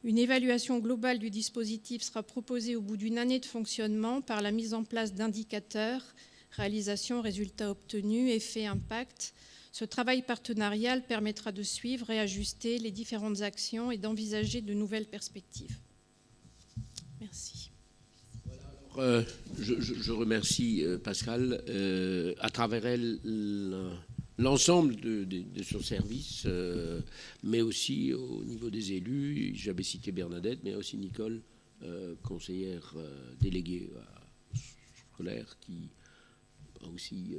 Une évaluation globale du dispositif sera proposée au bout d'une année de fonctionnement par la mise en place d'indicateurs, réalisation, résultats obtenus, effets, impact. Ce travail partenarial permettra de suivre et ajuster les différentes actions et d'envisager de nouvelles perspectives. Merci. Je remercie Pascal. À travers elle, l'ensemble de son service, mais aussi au niveau des élus. J'avais cité Bernadette, mais aussi Nicole, conseillère déléguée scolaire, qui a aussi,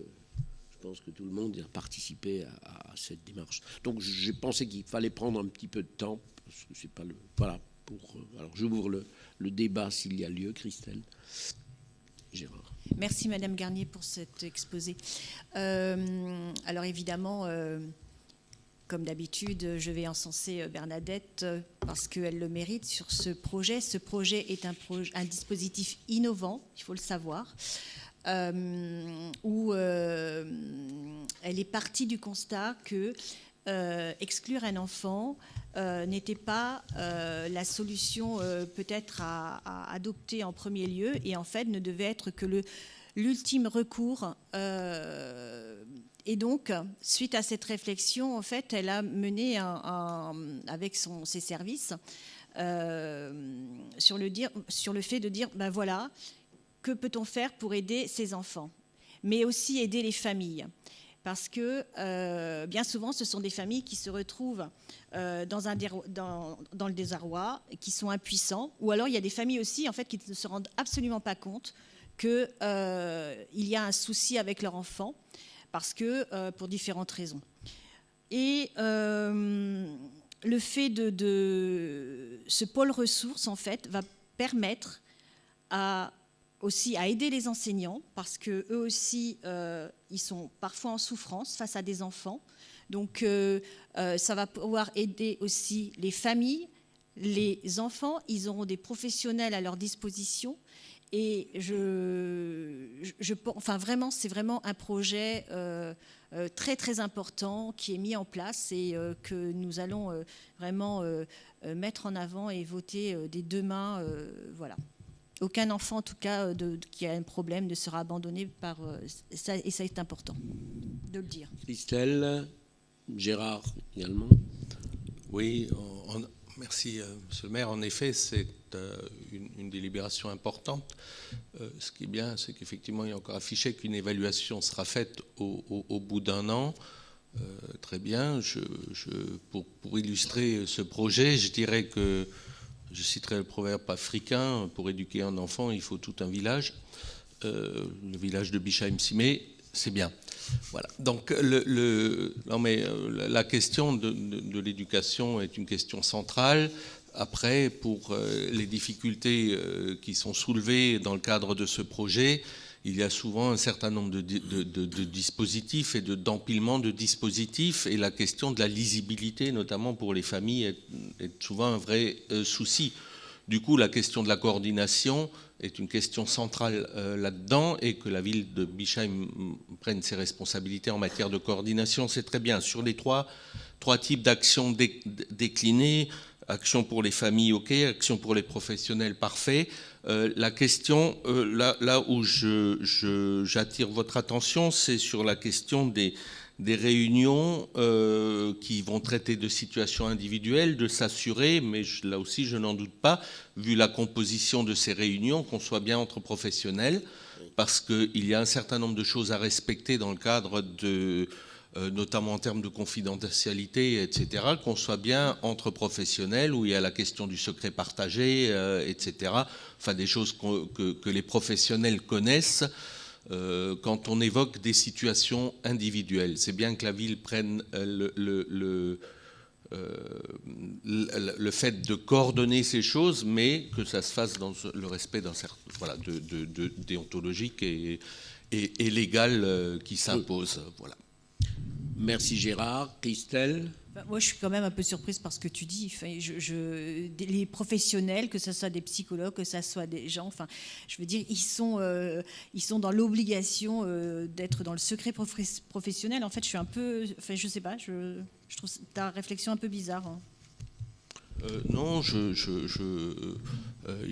je pense que tout le monde a participé à cette démarche. Donc j'ai pensé qu'il fallait prendre un petit peu de temps, parce que c'est pas le... Voilà. Alors j'ouvre le débat s'il y a lieu, Christelle. Gérard. Merci Madame Garnier pour cet exposé. Alors évidemment, comme d'habitude, je vais encenser Bernadette parce qu'elle le mérite sur ce projet. Ce projet est un dispositif innovant, il faut le savoir, où elle est partie du constat que exclure un enfant n'était pas la solution peut-être à adopter en premier lieu, et en fait ne devait être que l'ultime recours. Et donc, suite à cette réflexion, en fait, elle a mené avec ses services sur le fait de dire, ben voilà, que peut-on faire pour aider ces enfants, mais aussi aider les familles. Parce que bien souvent, ce sont des familles qui se retrouvent dans le désarroi, qui sont impuissants. Ou alors, il y a des familles aussi en fait, qui ne se rendent absolument pas compte qu'il y a un souci avec leur enfant, parce que, pour différentes raisons. Et le fait de ce pôle ressources, en fait, va permettre aussi à aider les enseignants, parce qu'eux aussi, ils sont parfois en souffrance face à des enfants. Donc, ça va pouvoir aider aussi les familles, les enfants. Ils auront des professionnels à leur disposition. Et enfin, vraiment, c'est vraiment un projet très, très important qui est mis en place et que nous allons vraiment mettre en avant et voter des deux mains. Voilà. Aucun enfant, en tout cas, qui a un problème ne sera abandonné par ça, et ça est important de le dire. Christelle, Gérard également. Oui, merci, Monsieur le maire. En effet, c'est une délibération importante. Ce qui est bien, c'est qu'effectivement, il est encore affiché qu'une évaluation sera faite au bout d'un an. Très bien. Pour illustrer ce projet, je dirais que je citerai le proverbe africain, pour éduquer un enfant, il faut tout un village. Le village de Bischheim-Simé, c'est bien. Voilà. Donc, la question de l'éducation est une question centrale. Après, pour les difficultés qui sont soulevées dans le cadre de ce projet, il y a souvent un certain nombre de dispositifs et d'empilement de dispositifs, et la question de la lisibilité, notamment pour les familles, est souvent un vrai souci. Du coup, la question de la coordination est une question centrale là-dedans, et que la ville de Bischheim prenne ses responsabilités en matière de coordination, c'est très bien. Sur les trois types d'actions déclinées, action pour les familles, ok, action pour les professionnels, parfait. La question, là où j'attire votre attention, c'est sur la question des réunions qui vont traiter de situations individuelles, de s'assurer, mais là aussi je n'en doute pas, vu la composition de ces réunions, qu'on soit bien entre professionnels, parce qu'il y a un certain nombre de choses à respecter dans le cadre notamment en termes de confidentialité, etc., qu'on soit bien entre professionnels, où il y a la question du secret partagé, etc., enfin des choses que les professionnels connaissent quand on évoque des situations individuelles. C'est bien que la ville prenne le fait de coordonner ces choses, mais que ça se fasse dans le respect d'un certain, voilà, de déontologique et légal qui s'impose. Voilà. Merci Gérard. Christelle? Moi, je suis quand même un peu surprise par ce que tu dis. Enfin, les professionnels, que ce soit des psychologues, que ce soit des gens, enfin, je veux dire, ils sont dans l'obligation d'être dans le secret professionnel. En fait, je suis un peu, enfin, je sais pas, je trouve ta réflexion un peu bizarre. Hein. Non, il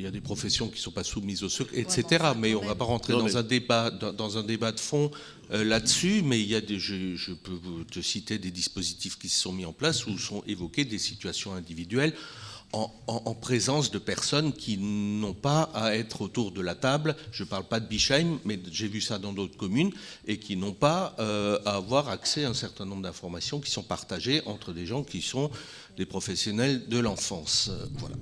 y a des professions qui ne sont pas soumises au secret, etc. Vraiment, mais on ne va pas rentrer dans un débat de fond là-dessus. Mais il y a je peux te citer des dispositifs qui se sont mis en place où sont évoquées des situations individuelles en présence de personnes qui n'ont pas à être autour de la table. Je ne parle pas de Bischheim, mais j'ai vu ça dans d'autres communes, et qui n'ont pas à avoir accès à un certain nombre d'informations qui sont partagées entre des gens qui sont des professionnels de l'enfance. Voilà.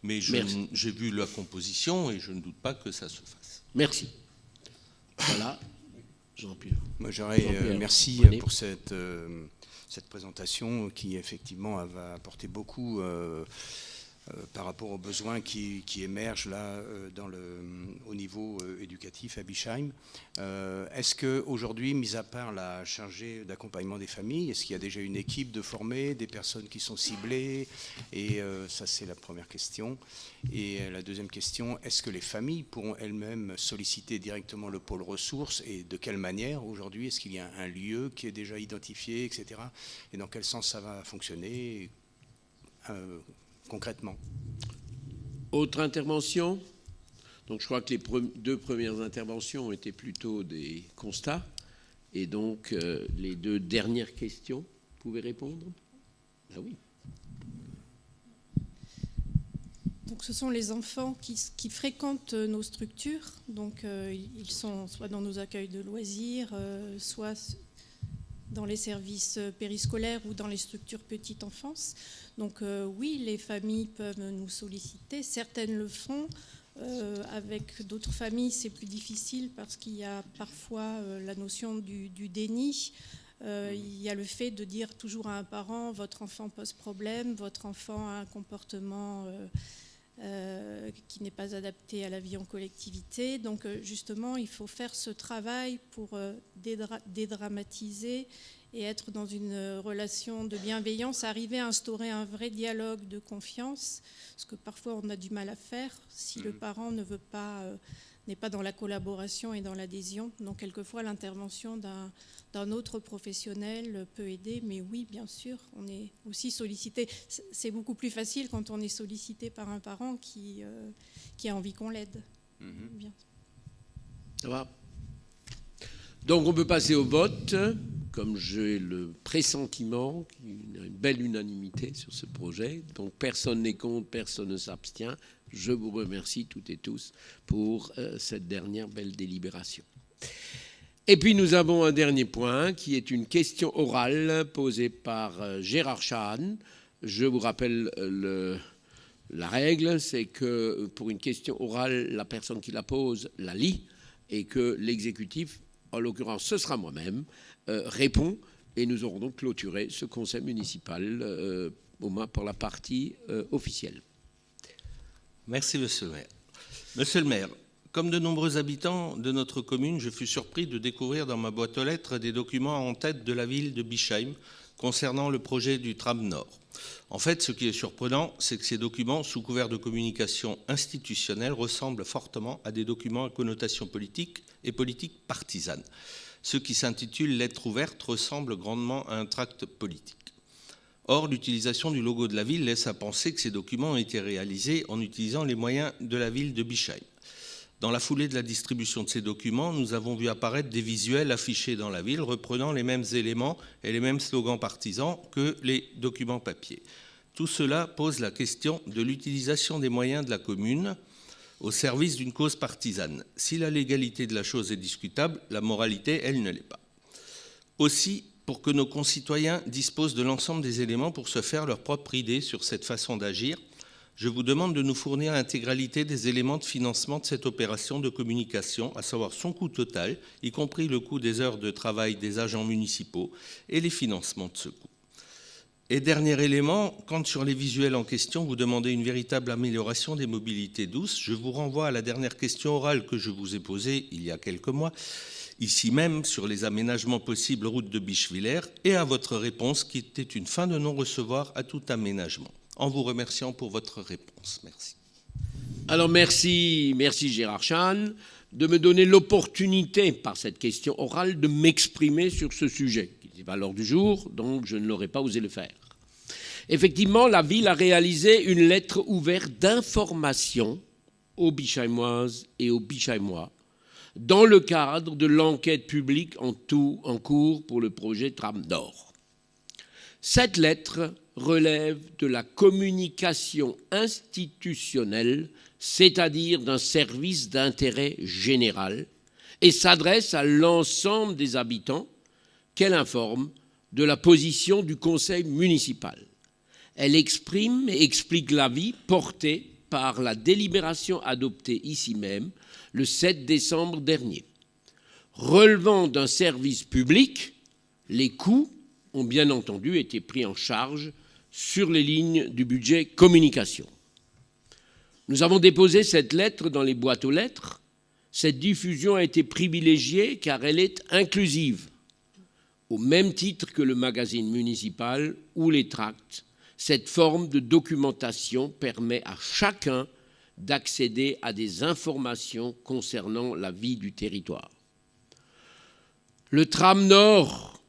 Mais j'ai vu la composition et je ne doute pas que ça se fasse. Merci. Voilà. Jean-Pierre. Moi, merci pour cette présentation qui, effectivement, va apporter beaucoup par rapport aux besoins qui émergent là au niveau éducatif à Bischheim. Est-ce qu'aujourd'hui, mis à part la chargée d'accompagnement des familles, est-ce qu'il y a déjà une équipe de formés, des personnes qui sont ciblées? Et ça, c'est la première question. Et la deuxième question, est-ce que les familles pourront elles-mêmes solliciter directement le pôle ressources, et de quelle manière aujourd'hui? Est-ce qu'il y a un lieu qui est déjà identifié, etc. Et dans quel sens ça va fonctionner concrètement? Autre intervention? Donc je crois que les deux premières interventions ont été plutôt des constats. Et donc les deux dernières questions, vous pouvez répondre? Ah oui. Donc ce sont les enfants qui fréquentent nos structures. Donc ils sont soit dans nos accueils de loisirs, soit dans les services périscolaires ou dans les structures petite enfance. Donc oui, les familles peuvent nous solliciter. Certaines le font. Avec d'autres familles, c'est plus difficile parce qu'il y a parfois la notion du déni. Il y a le fait de dire toujours à un parent, votre enfant pose problème, votre enfant a un comportement qui n'est pas adapté à la vie en collectivité. Donc justement, il faut faire ce travail pour dédramatiser et être dans une relation de bienveillance, arriver à instaurer un vrai dialogue de confiance, ce que parfois on a du mal à faire si le parent n'est pas dans la collaboration et dans l'adhésion. Donc quelquefois l'intervention d'un autre professionnel peut aider, mais oui, bien sûr, on est aussi sollicité. C'est beaucoup plus facile quand on est sollicité par un parent qui a envie qu'on l'aide. Bien. Ça va? Donc on peut passer au vote. Comme j'ai le pressentiment qu'il y a une belle unanimité sur ce projet, donc personne n'est contre, personne ne s'abstient. Je vous remercie toutes et tous pour cette dernière belle délibération. Et puis nous avons un dernier point qui est une question orale posée par Gérard Chahan. Je vous rappelle la règle, c'est que pour une question orale, la personne qui la pose la lit et que l'exécutif, en l'occurrence ce sera moi-même, répond, et nous aurons donc clôturé ce conseil municipal au moins pour la partie officielle. Merci, monsieur le maire. Monsieur le maire, comme de nombreux habitants de notre commune, je fus surpris de découvrir dans ma boîte aux lettres des documents en tête de la ville de Bischheim concernant le projet du tram Nord. En fait, ce qui est surprenant, c'est que ces documents, sous couvert de communication institutionnelle, ressemblent fortement à des documents à connotation politique et politique partisane. Ce qui s'intitule « Lettre ouverte » ressemble grandement à un tract politique. Or, l'utilisation du logo de la ville laisse à penser que ces documents ont été réalisés en utilisant les moyens de la ville de Bischheim. Dans la foulée de la distribution de ces documents, nous avons vu apparaître des visuels affichés dans la ville reprenant les mêmes éléments et les mêmes slogans partisans que les documents papier. Tout cela pose la question de l'utilisation des moyens de la commune au service d'une cause partisane. Si la légalité de la chose est discutable, la moralité, elle, ne l'est pas. Aussi, pour que nos concitoyens disposent de l'ensemble des éléments pour se faire leur propre idée sur cette façon d'agir, je vous demande de nous fournir l'intégralité des éléments de financement de cette opération de communication, à savoir son coût total, y compris le coût des heures de travail des agents municipaux et les financements de ce coût. Et dernier élément, quand sur les visuels en question, vous demandez une véritable amélioration des mobilités douces, je vous renvoie à la dernière question orale que je vous ai posée il y a quelques mois, ici même, sur les aménagements possibles route de Bischwiller, et à votre réponse qui était une fin de non-recevoir à tout aménagement. En vous remerciant pour votre réponse. Merci. Alors merci Gérard Chan de me donner l'opportunité, par cette question orale, de m'exprimer sur ce sujet, qui n'est pas à l'ordre du jour, donc je ne l'aurais pas osé le faire. Effectivement, la ville a réalisé une lettre ouverte d'information aux Bischheimoises et aux Bischheimois dans le cadre de l'enquête publique en cours pour le projet Tram Nord. Cette lettre relève de la communication institutionnelle, c'est-à-dire d'un service d'intérêt général, et s'adresse à l'ensemble des habitants qu'elle informe de la position du conseil municipal. Elle exprime et explique l'avis porté par la délibération adoptée ici même le 7 décembre dernier. Relevant d'un service public, les coûts ont bien entendu été pris en charge sur les lignes du budget communication. Nous avons déposé cette lettre dans les boîtes aux lettres. Cette diffusion a été privilégiée car elle est inclusive, au même titre que le magazine municipal ou les tracts. Cette forme de documentation permet à chacun d'accéder à des informations concernant la vie du territoire. Le Tram Nord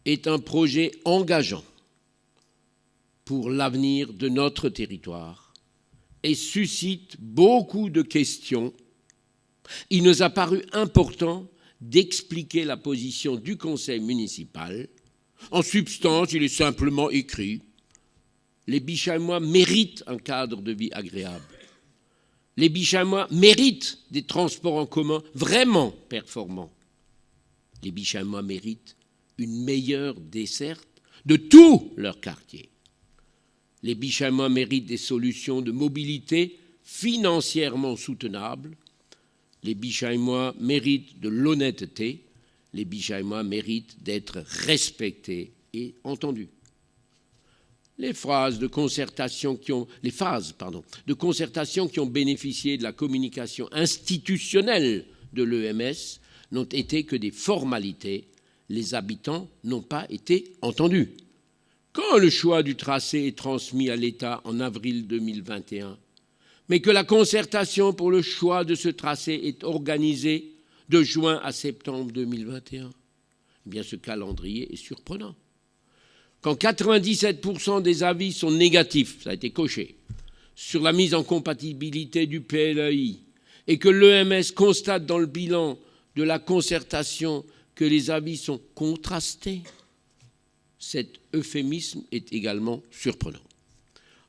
est un projet engageant pour l'avenir de notre territoire et suscite beaucoup de questions. Il nous a paru important d'expliquer la position du conseil municipal. En substance, il est simplement écrit: les Bischheimois méritent un cadre de vie agréable. Les Bischheimois méritent des transports en commun vraiment performants. Les Bischheimois méritent une meilleure desserte de tout leur quartier. Les Bischheimois méritent des solutions de mobilité financièrement soutenables. Les Bischheimois méritent de l'honnêteté. Les Bischheimois méritent d'être respectés et entendus. Les phases de concertation qui ont bénéficié de la communication institutionnelle de l'EMS n'ont été que des formalités. Les habitants n'ont pas été entendus. Quand le choix du tracé est transmis à l'État en avril 2021, mais que la concertation pour le choix de ce tracé est organisée de juin à septembre 2021, eh bien ce calendrier est surprenant. Quand 97% des avis sont négatifs, ça a été coché, sur la mise en compatibilité du PLAI, et que l'EMS constate dans le bilan de la concertation que les avis sont contrastés, cet euphémisme est également surprenant.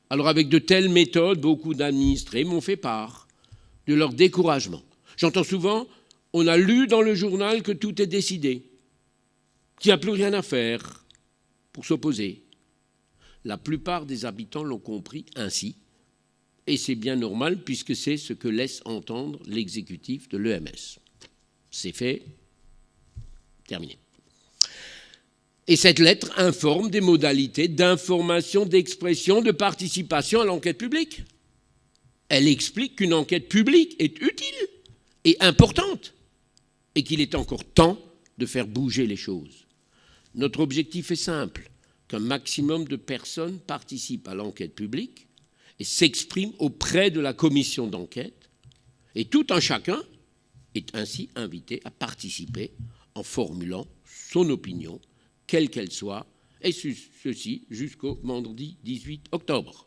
Alors avec de telles méthodes, beaucoup d'administrés m'ont fait part de leur découragement. J'entends souvent: on a lu dans le journal que tout est décidé, qu'il n'y a plus rien à faire pour s'opposer. La plupart des habitants l'ont compris ainsi, et c'est bien normal puisque c'est ce que laisse entendre l'exécutif de l'EMS. C'est fait, terminé. Et cette lettre informe des modalités d'information, d'expression, de participation à l'enquête publique. Elle explique qu'une enquête publique est utile et importante et qu'il est encore temps de faire bouger les choses. Notre objectif est simple, qu'un maximum de personnes participent à l'enquête publique et s'expriment auprès de la commission d'enquête, et tout un chacun est ainsi invité à participer en formulant son opinion, quelle qu'elle soit, et ceci jusqu'au vendredi 18 octobre.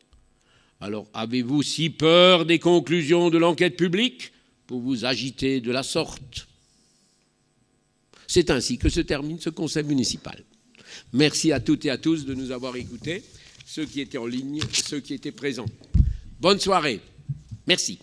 Alors, avez-vous si peur des conclusions de l'enquête publique pour vous agiter de la sorte? C'est ainsi que se termine ce conseil municipal. Merci à toutes et à tous de nous avoir écoutés, ceux qui étaient en ligne, ceux qui étaient présents. Bonne soirée. Merci.